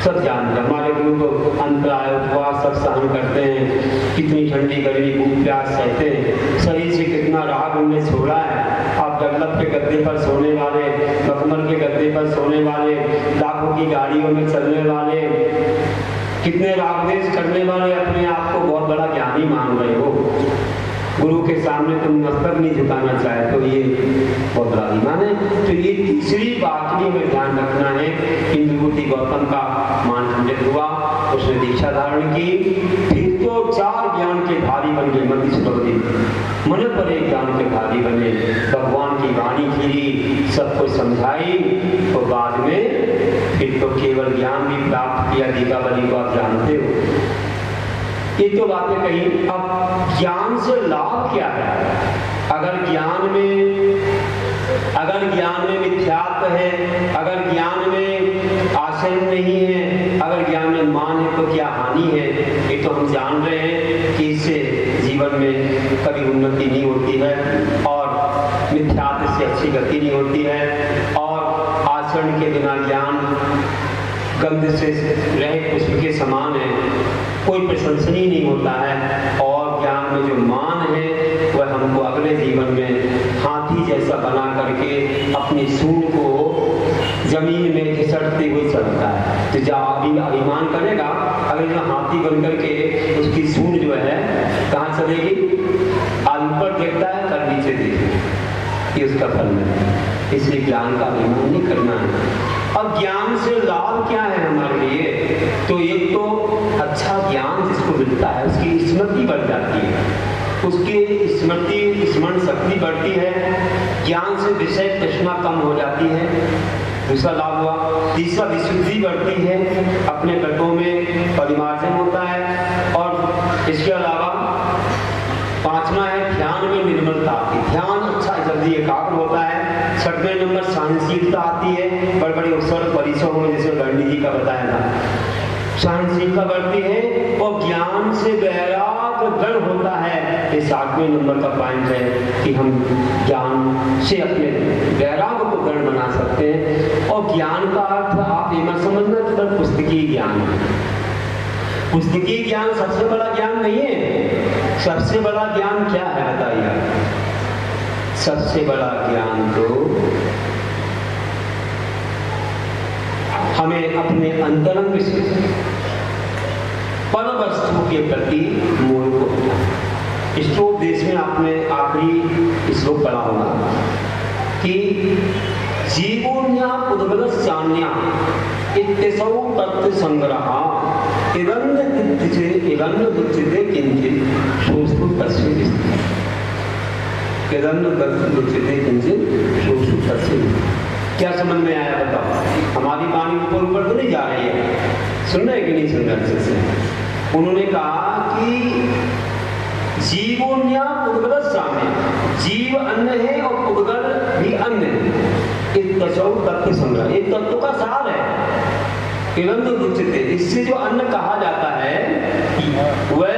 A: सब जानते हैं। हमारे गुरु तो अंतराय उपवास सब सहन करते हैं, कितनी ठंडी गर्मी भूख प्यास सहते हैं, शरीर से कितना राग उनने छोड़ा है। आप डगलत के गद्दे पर सोने वाले, मखमल के गद्दे पर सोने वाले, लाखों की गाड़ियों में चलने वाले, कितने रागद्वेष करने वाले अपने आप को बहुत बड़ा ज्ञानी मान रहे हो, गुरु के सामने तुम मस्तक नहीं झुकाना चाहे तो ये बहुत बड़ा ईमान है। तो ये तीसरी बात भी में ध्यान रखना है। इंद्रभूति गौतम का मान खंडित हुआ, उसने दीक्षा धारण की, फिर तो 4 ज्ञान के धारी बन गए। मंदिर मन पर एक ज्ञान के धारी बने, भगवान की वाणी खीरी, सबको समझाई, तो बाद में फिर तो केवल ज्ञान भी प्राप्त किया। दीपावली को आप जानते हो। ये तो बातें कही। अब ज्ञान से लाभ क्या है? अगर ज्ञान में मिथ्यात्व है, अगर ज्ञान में आशय नहीं है, अगर ज्ञान में मान है, तो क्या हानि है? ये तो हम जान रहे हैं कि इससे जीवन में कभी उन्नति नहीं होती है और मिथ्यात्व से अच्छी गति नहीं होती है। और आचरण के बिना ज्ञान गंध से रहित पुष्प के समान है, कोई प्रशंसनीय नहीं होता है। और ज्ञान में जो मान है वह हमको अगले जीवन में हाथी जैसा बना करके अपनी सूंड को जमीन में घिसटते हुए चलता है। तो जब अभिमान करेगा, अगर जो हाथी बन करके उसकी सूंड जो है कहाँ चलेगी? आज ऊपर देखता है, कल नीचे देखेगा, ये उसका फल है। इसलिए ज्ञान का अभिमान नहीं करना है। अब ज्ञान से लाभ क्या है हमारे लिए? तो एक तो अच्छा ज्ञान जिसको मिलता है उसकी स्मृति बढ़ जाती है, उसकी स्मरण शक्ति बढ़ती है, ज्ञान से विषय तृष्णा कम हो जाती है, दूसरा लाभ हुआ। तीसरा, विशुद्धि बढ़ती है, अपने तत्वों में परिमार्जन होता है। और इसके अलावा पांचवा है ध्यान में निर्मलता आती है, ध्यान अच्छा जल्दी एकाग्र होता है। छठवें नंबर सहनशीलता आती है, बड़े बड़े अवसर परिसर में जैसे गांधी जी का बताया था, सहनशीलता बढ़ती है। और ज्ञान से वैराग्य दृढ़ होता है। ये 7वें नंबर का पॉइंट है कि हम ज्ञान से अपने वैराग्य को दृढ़ बना सकते हैं। और ज्ञान का अर्थ आप ये मत समझना केवल पुस्तकीय ज्ञान है। पुस्तकीय ज्ञान सबसे बड़ा ज्ञान नहीं है। सबसे बड़ा ज्ञान क्या है बताइए? सबसे बड़ा ज्ञान तो हमें अपने अंतरंग से पर वस्तु के प्रति मोह को हटाना। श्लोक देश में आपने आखिरी श्लोक पढ़ा होगा कि जीवोन्या उद्गलस्यान्या इत्यसौ तत्व संग्रह इदन्न दुच्यते किंचित शोषु तस्य क्या समझ में आया बताओ? हमारी वाणी ऊपर ऊपर तो नहीं जा रही है, सुन रहे कि नहीं सुन रहे अच्छे से? उन्होंने कहा कि जीवोन्या उद्गल साम्य, जीव अन्न है और उद्गल भी अन्न है। एक तत्व संग्रह, एक तत्व का सार है। इससे जो अन्न कहा जाता है वह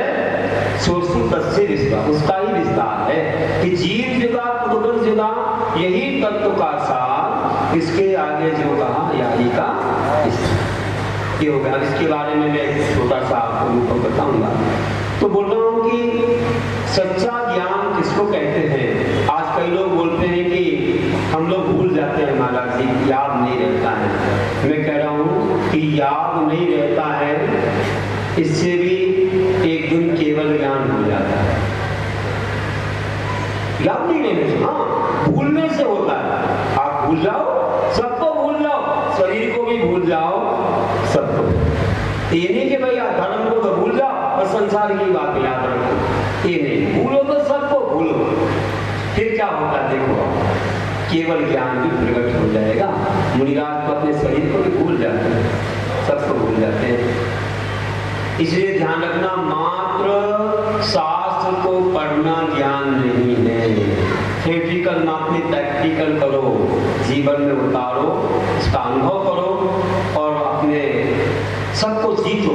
A: सोर्सु तस्य विस्तार, उसका ही विस्तार है कि जीव जुदा उद्गल जुदा, यही तत्व का सार। इसके आगे जो कहा यही का ये होगा। इसके बारे में मैं छोटा सा आपको बताऊंगा। तो बोल रहा हूँ कि सच्चा ज्ञान किसको कहते हैं? आज कई लोग बोलते हैं कि हम लोग भूल जाते हैं महाराज जी, याद नहीं रहता है। मैं कह रहा हूँ कि याद नहीं रहता है, इससे भी एक दिन केवल ज्ञान हो जाता है। याद नहीं रहने से, हाँ भूलने से होता है। आप भूल जाओ, सबको भूल जाओ, शरीर को भी भूल जाओ, सबको। ये नहीं कि भाई धर्म को तो भूल जाओ और संसार की बात याद रखो, ये नहीं। भूलो तो सबको भूलो, फिर क्या होगा देखो, केवल ज्ञान भी प्रकट हो जाएगा। मुनिराज तो अपने शरीर को भी भूल जाते हैं, सबको भूल जाते हैं। इसलिए ध्यान रखना, मात्र शास्त्र को पढ़ना ज्ञान नहीं है। थ्योरेटिकल मात्र प्रैक्टिकल करो, जीवन में उतारो, इसका अनुभव करो और अपने सबको जीतो।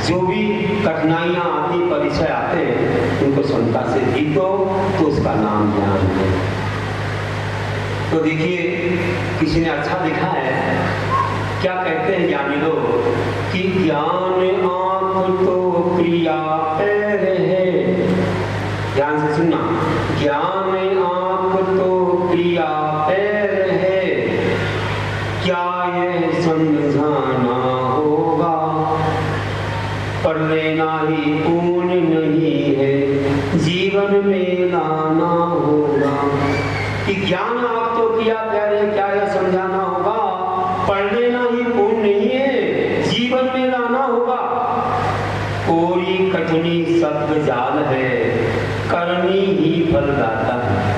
A: जो भी कठिनाइयाँ आती, परिचय आते हैं, उनको क्षमता से जीतो, तो उसका नाम ज्ञान है। तो देखिए किसी ने अच्छा लिखा है, क्या कहते हैं ज्ञानी लोग कि ज्ञान आंख तो क्रिया पैर है। ध्यान से सुनना, ज्ञान आंख तो क्रिया पैर है, क्या यह समझाना होगा ही पूर्ण नहीं है, जीवन में लाना होगा। कि ज्ञान आप तो किया, प्यारे क्या यह समझाना होगा, पढ़ लेना ही पूर्ण नहीं है, जीवन में लाना होगा। कोरी कठिनी शब्द जाल है, करनी ही फलदाता है।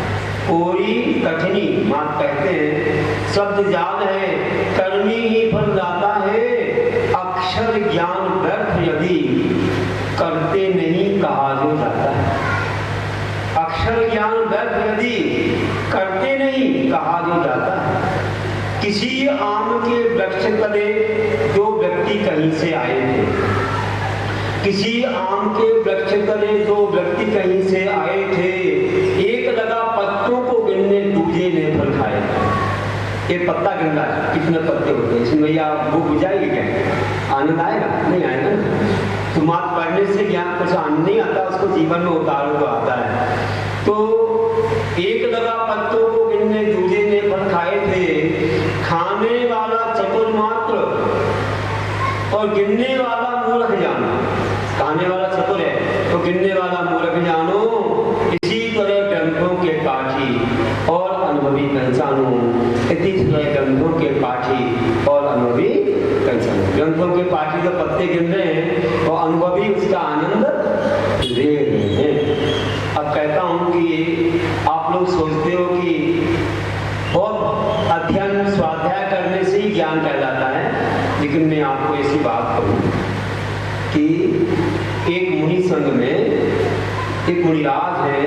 A: कोरी कठिनी मात कहते हैं शब्द जाल है, करनी ही फलदाता है। अक्षर ज्ञान व्यर्थ यदि करते नहीं कहा जो जाता है। अक्षर ज्ञान व्यर्थ यदि करते नहीं कहा जो जाता है। किसी आम के वृक्ष तले दो व्यक्ति कहीं से आए थे। किसी आम के वृक्ष तले दो व्यक्ति कहीं से आए थे। एक लगा पत्तों को गिनने, दूसरे ने फल खाए। ये पत्ता गिन रहा है, कितने पत्ते होते हैं इसमें, भैया वो बुझाएगी क्या? आनंद आएगा? नहीं आएगा। तुम आप पढ़ने से ज्ञान कुछ आनंद नहीं आता, उसको जीवन में उतारो तो आता है। तो एक लगा पत्तों को गिनने, दूसरे ने फल खाए थे। खाने वाला चतुर मात्र और गिनने वाला मूर्ख जानो। खाने वाला चतुर है तो गिनने वाला मूर्ख जानो। इसी तरह ग्रंथों के पाठी और अनुभवी पहचानो। इसी तरह ग्रंथों के पाठी और अनुभवी पहचानो। ग्रंथों के पाठी तो पत्ते गिन रहे हैं और अनुभवी उसका आनंद ले रहे हैं। अब कहता हूं कि आप लोग सोचते हो कि बहुत अध्ययन स्वाध्याय करने से ही ज्ञान कहलाता है, लेकिन मैं आपको ऐसी बात कहूं कि एक मुनि संघ में एक मुनिराज है।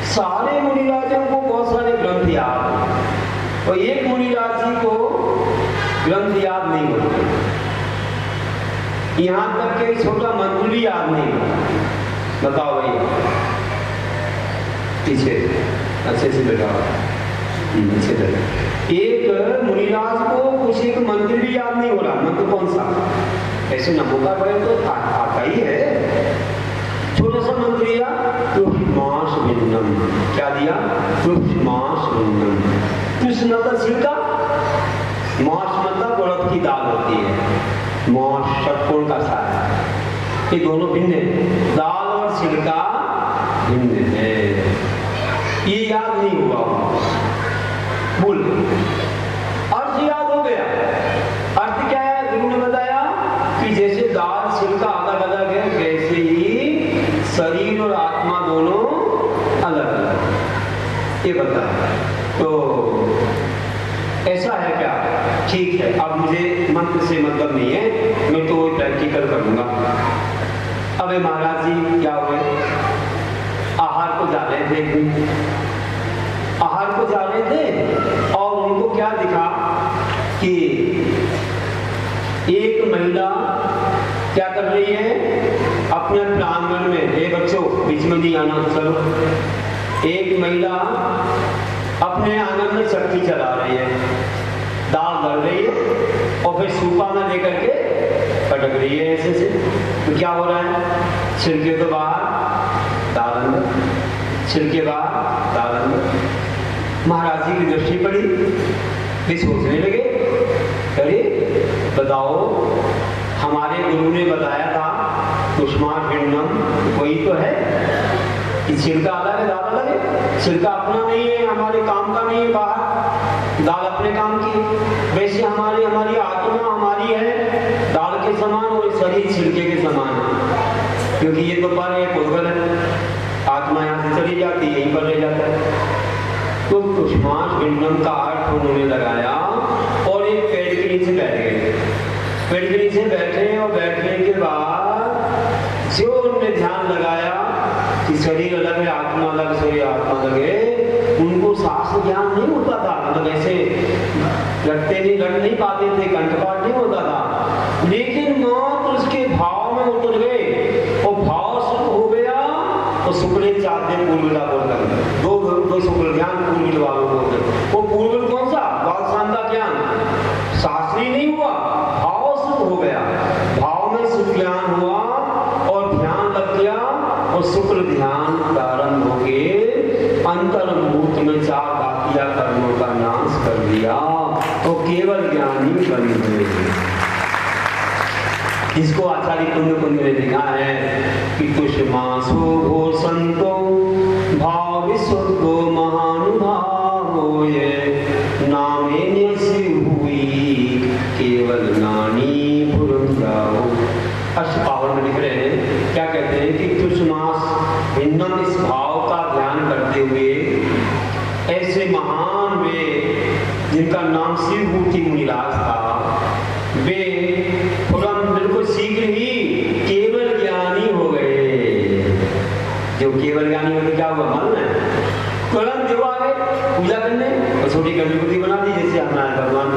A: सारे मुनिराजों को बहुत सारे ग्रंथ याद हैं और एक मुनिराज जी को ग्रंथ याद नहीं होते। यहां तक कि छोटा मंत्र भी याद नहीं होता। बताओ भैया, पीछे अच्छे से बैठाओ, पीछे बैठो। एक मुनिराज को कुछ एक मंत्र भी याद नहीं हो रहा। मंत्र कौन सा? ऐसे नमोका पड़े तो आता ही है। छोटा सा मंत्र दिया, तुष्मास भिन्नम। क्या दिया? तुष्मास भिन्नम। तुष्ण मतलब छिलका, मांस मतलब उड़द की दाल होती है। मांस षटकोण का सार, ये दोनों भिन्न है। दाल और छिलका भिन्न है। ये याद नहीं हुआ, बोल अर्थ याद हो गया। अर्थ क्या है? गुरु ने बताया कि जैसे दाल छिलका अलग अलग है, वैसे ही शरीर और आत्मा दोनों अलग अलग, ये बताया। तो ऐसा है क्या? ठीक है, अब मुझे मंत्र से मतलब नहीं है, मैं तो प्रैक्टिकल करूंगा। अबे महाराज जी क्या हुए? आहार को जा रहे थे, आहार को जा रहे थे और उनको क्या दिखा कि एक महिला क्या कर रही है अपने प्रांगण में। हे बच्चों, बीच में नहीं आना, चलो। एक महिला अपने आंगन में चक्की चला रही है, दाल दल रही है और फिर सूपा में लेकर के पटक रही है ऐसे से। तो क्या हो रहा है? छिलके तो बाहर, दाल अंदर, छिलके बाहर, दाल अंदर। महाराज जी की दृष्टि पड़ी, वे सोचने लगे, अरे बताओ, हमारे गुरु ने बताया था तुष्मास भिन्नम, वही तो है कि छिलका अलग है, दाल अलग है। छिलका अपना नहीं है, हमारे काम का नहीं है बाहर, दाल अपने काम की। वैसे हमारी आत्मा हमारी है दाल के समान और शरीर छिलके के समान है, क्योंकि ये तो पर है, उद्गल है। आत्मा यहाँ से चली जाती है, यहीं पर रह जाता है। तो तुष्मास भिन्नम का अर्थ उन्होंने लगाया और एक पेड़ के नीचे बैठ गए। पेड़ के नीचे बैठे और बैठने के बाद जो उन्होंने ध्यान लगाया कि शरीर अलग है, आत्मा अलग, शरीर आत्मा अलग है, उनको शास्त्र ज्ञान नहीं होता था। मतलब ऐसे लड़ नहीं पाते थे, कंठपाठ नहीं होता था, लेकिन मात्र उसके भाव में उतर गए और भाव शुरू हो गया। तो शुक्ल 4 दिन पूर्विला बोलकर दो शुक्ल ज्ञान पूर्विल वालों बोलते। वो पूर्विल कौन सा? बालसान का ज्ञान शास्त्रीय नहीं हुआ, भाव शुरू हो गया। भाव में शुक्ल ज्ञान हुआ और ध्यान लग गया और शुक्ल ध्यान प्रारंभ हो गए। अंतर्मुहूर्त में 4 बाकिया कर्मों का नाश कर दिया तो केवल ज्ञानी बन गए। इसको आचार्य कुंद ने लिखा है कि तुष्मासो घो संतो भाव विशुद्धो महानुभावो ये नामे न्यसि हुई केवल नानी पुरम जाओ। अष्टपावन में लिख रहे हैं, क्या कहते हैं कि तुष्मास भिन्नम, इस भाव का ध्यान करते हुए ऐसे महान वे जिनका नाम शिवभूति मुनिराज था, वे पुरम बिल्कुल शीघ्र ही केवल ज्ञानी हो गए। जो केवल ज्ञानी होने क्या हुआ मालूम है? तुरंत जो आ गए पूजा करने और छोटी गंधकुटी बना दी, जैसे हमारे भगवान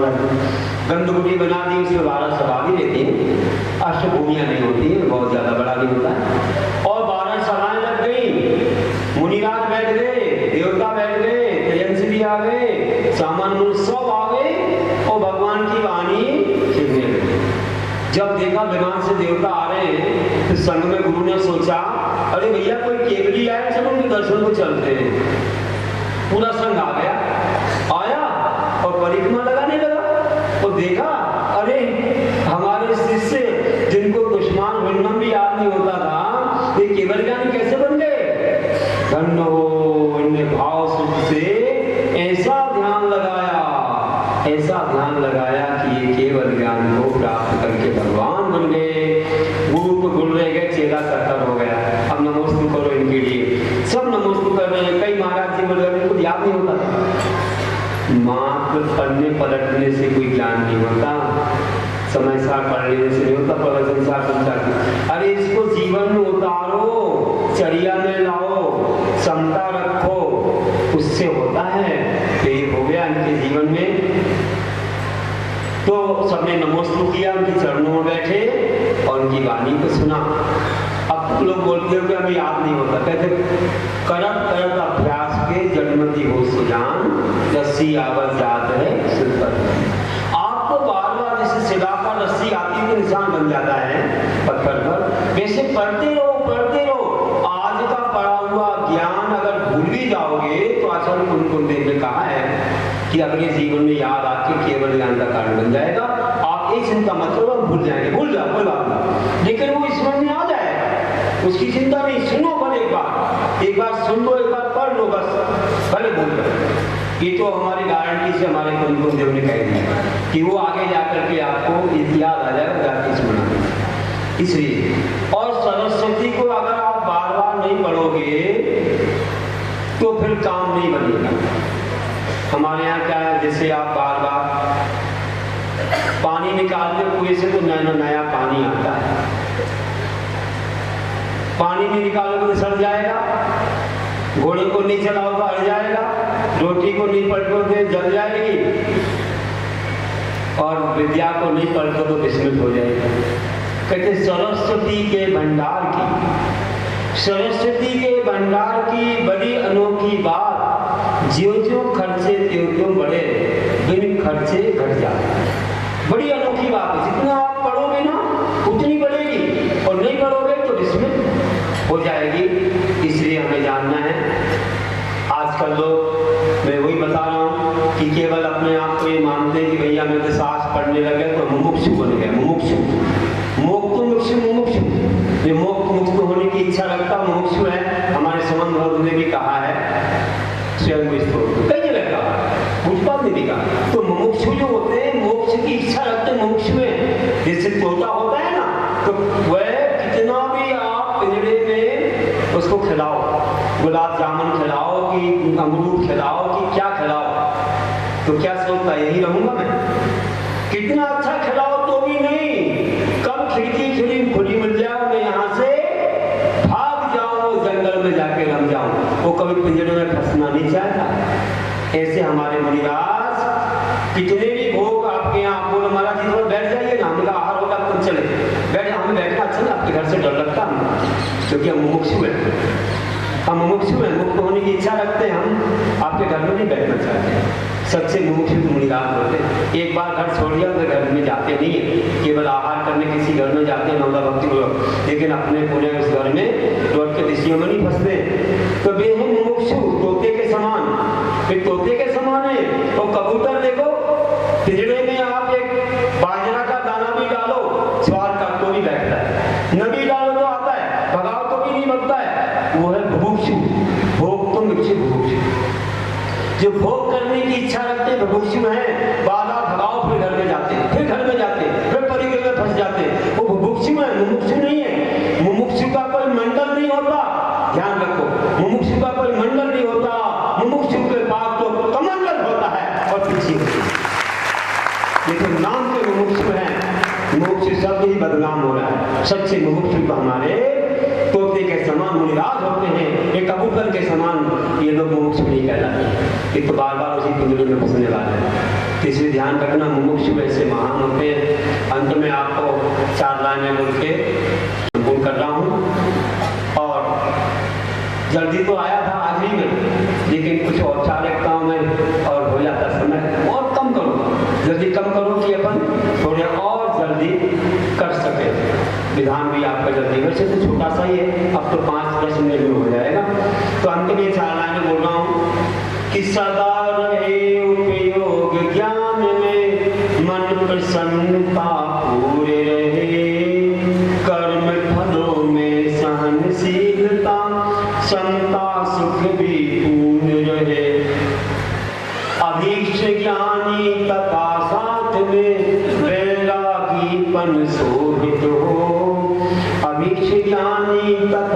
A: गंधकुटी बना दी, उसमें 12 सवारी रहती हैं, अष्टभूमियां नहीं होती हैं, बहुत ज्यादा बड़ा नहीं होता है, और 12 सभाएं लग गई, मुनिराज बैठ गए, देवता बैठ गए, तेजस्वी भी आ गए, सामान्य मनुष्य सब आ गए और भगवान की वाणी सुनने लगे। जब देखा विमान से देवता आ रहे हैं तो संग में गुरु ने सोचा, अरे भैया कोई केवली आए, चलो उनके दर्शन को चलते हैं। पूरा संग आ गया, आया और परिक्रमा लगाने लगा और देखा, अरे हमारे शिष्य जिनको दुश्मन भिन्नम भी याद नहीं होता था, ये केवल ज्ञानी कैसे बन गए? धन्य हो, इनने भाव सुख से ऐसा ध्यान लगाया कि ये केवल ज्ञान को प्राप्त करके भगवान बन गए। गुरु को गुरु रह गए, चेला सत्तर हो गया। अब नमोस्तु करो इनके लिए, सब नमोस्तु कर रहे हैं। कई महाराज जी बोल रहे, इनको याद नहीं होता था। मात्र पढ़ने पलटने से कोई ज्ञान नहीं होता, समय सार पढ़ लेने से नहीं होता, प्रवचन सार समझा। अरे इसको जीवन में उतारो, चर्या में लाओ, समता रखो, उससे होता है। तो ये हो गया इनके जीवन में। तो सबने नमोस्तु किया, उनके चरणों में बैठे और उनकी वाणी को सुना। अब लोग बोलते हो कि हमें याद नहीं होता, कहते करत करत अभ्यास के जन्मति हो सुजान, रस्सी आवत जात है सिर पर। आपको बार बार जैसे शिला पर रस्सी आती है तो निशान बन जाता है पत्थर पर, वैसे पढ़ते रहो पढ़ते रहो। आज का पढ़ा हुआ ज्ञान अगर भूल भी जाओगे तो आचार्य कुंद देव ने कहा है कि अगले जीवन में याद आके केवल ज्ञान का कारण बन जाएगा। आप ये चिंता मत करो, हम भूल जाएंगे, भूल जाओ कोई बात नहीं, लेकिन वो स्मरण में आ जाएगा, उसकी चिंता नहीं। सुनो भले एक बार सुन लो, एक बार पढ़ लो, बस भले भूल जाओ। ये तो हमारी गारंटी से हमारे कुंद देव ने कह दिया कि वो आगे जाकर के आपको याद आ जाएगा, जाके स्मरण। इसलिए और सरस्वती को अगर आप बार बार नहीं पढ़ोगे तो फिर काम नहीं बनेगा। हमारे यहाँ क्या है, जैसे आप बार बार पानी निकालते कुएं से तो नया पानी आता है, पानी नहीं निकालोगे तो सड़ जाएगा, घोड़े को नहीं चलाओगे तो अड़ जाएगा, रोटी को नहीं पलटोगे जल जाएगी, और विद्या को नहीं पलटो तो विस्मृत हो जाएगा। कहते सरस्वती के भंडार की बड़ी अनोखी बात, जो खर्चे त्यों बढ़े, बिन खर्चे घट जाए। बड़ी अनोखी बात है, जितना आप पढ़ोगे ना उतनी बढ़ेगी, और नहीं पढ़ोगे तो विस्मृत हो जाएगी। इसलिए हमें जानना है। आजकल लोग, मैं वही बता रहा हूँ कि केवल अपने आप को ये मानते हैं कि भैया मैं तो शास्त्र पढ़ने लगे तो मुमुक्षु बन गया। ये मुक्त होने की इच्छा रखता मुमुक्षु है। हमारे संबंध भक्त ने भी कहा है, स्वयं कई जगह कहा, उत्पाद ने भी कहा। तो मुमुक्षु जो होते हैं, मोक्ष की इच्छा रखते मुमुक्षु है। जैसे तोता होता है ना, तो वह कितना भी आप पिंजरे में उसको खिलाओ, गुलाब जामुन खिलाओ कि अमरूद खिलाओ कि क्या खिलाओ, तो क्या सोचता है यही रहूंगा मैं? कितना अच्छा खिलाओ तो भी नहीं, कब खिड़की खुली मिल जाए मैं यहाँ से भाग जाऊं, जंगल में जाके रम जाऊं, वो कभी पिंजरे में फंसना नहीं चाहता। ऐसे हमारे मुनिराज कितने भी भोग आपके यहाँ बोलो महाराज जी थोड़ा बैठ जाइए ना, हमने कहा आहार होगा तुम चले बैठ, हमें बैठना अच्छा ना, आपके घर से डर लगता है क्योंकि हम मुमुक्षु हैं, मुक्त होने की इच्छा रखते हैं, हम आपके घर में नहीं बैठना चाहते। सबसे मुमुक्षु मुनिराज होते हैं। एक बार घर छोड़ दिया तो घर में जाते नहीं है, केवल आहार करने किसी घर में जाते हैं नौदा भक्ति को, लेकिन अपने पूरे उस घर में लौट के दिशियों में नहीं फंसते। तो वे हैं मुमुक्षु, तोते के समान। फिर तोते के समान है तो कबूतर देखो, पिंजरे में आप एक बाजरा का दाना भी डालो, स्वार का तो भी जो भोग करने की इच्छा रखते बुभुक्षु हैं, बाधा भगाओ फिर घर में जाते, फिर घर में जाते, फिर परिग्रह में फंस जाते, वो बुभुक्षु है, मुमुक्षु नहीं है। मुमुक्षु का कोई मंडल नहीं होता, ध्यान रखो, मुमुक्षु का कोई मंडल नहीं होता, मुमुक्षु के पास तो कमंडल होता है और पीछे होती है। ये तो नाम के मुमुक्षु हैं, मुमुक्षु शब्द ही बदनाम हो रहा है। सच्चे मुमुक्षु तो हमारे तोते के समान मुनिराज होते हैं, ये कबूतर के समान ये लोग मुमुक्षु नहीं कहलाते। ये तो बार बार उसी पिंजरे में फंसने वाले हैं। तो इसलिए ध्यान रखना, मुमुक्षु ऐसे महान होते हैं। अंत में आपको 4 लाइनें बोल के संपूर्ण कर रहा हूँ। और जल्दी तो आया था आज ही में, लेकिन कुछ औपचारिकताओं में और हो जाता समय, और कम करो, जल्दी कम करो कि अपन थोड़े और जल्दी कर सके। विधान भी आपका जल्दी, वैसे तो छोटा सा ही है, अब तो 5-10 मिनट में हो जाएगा। तो अंत में 4 लाइनें बोल रहा हूँ कि सदा रहे उपयोग ज्ञान में, मन प्रसन्नता पूरे रहे, कर्म फलों में सहनशीलता, समता सुख भी पूर्ण रहे, अभीक्ष ज्ञानी तथा साथ में वैरागीपन शोभित हो, अभीक्ष ज्ञानी तथा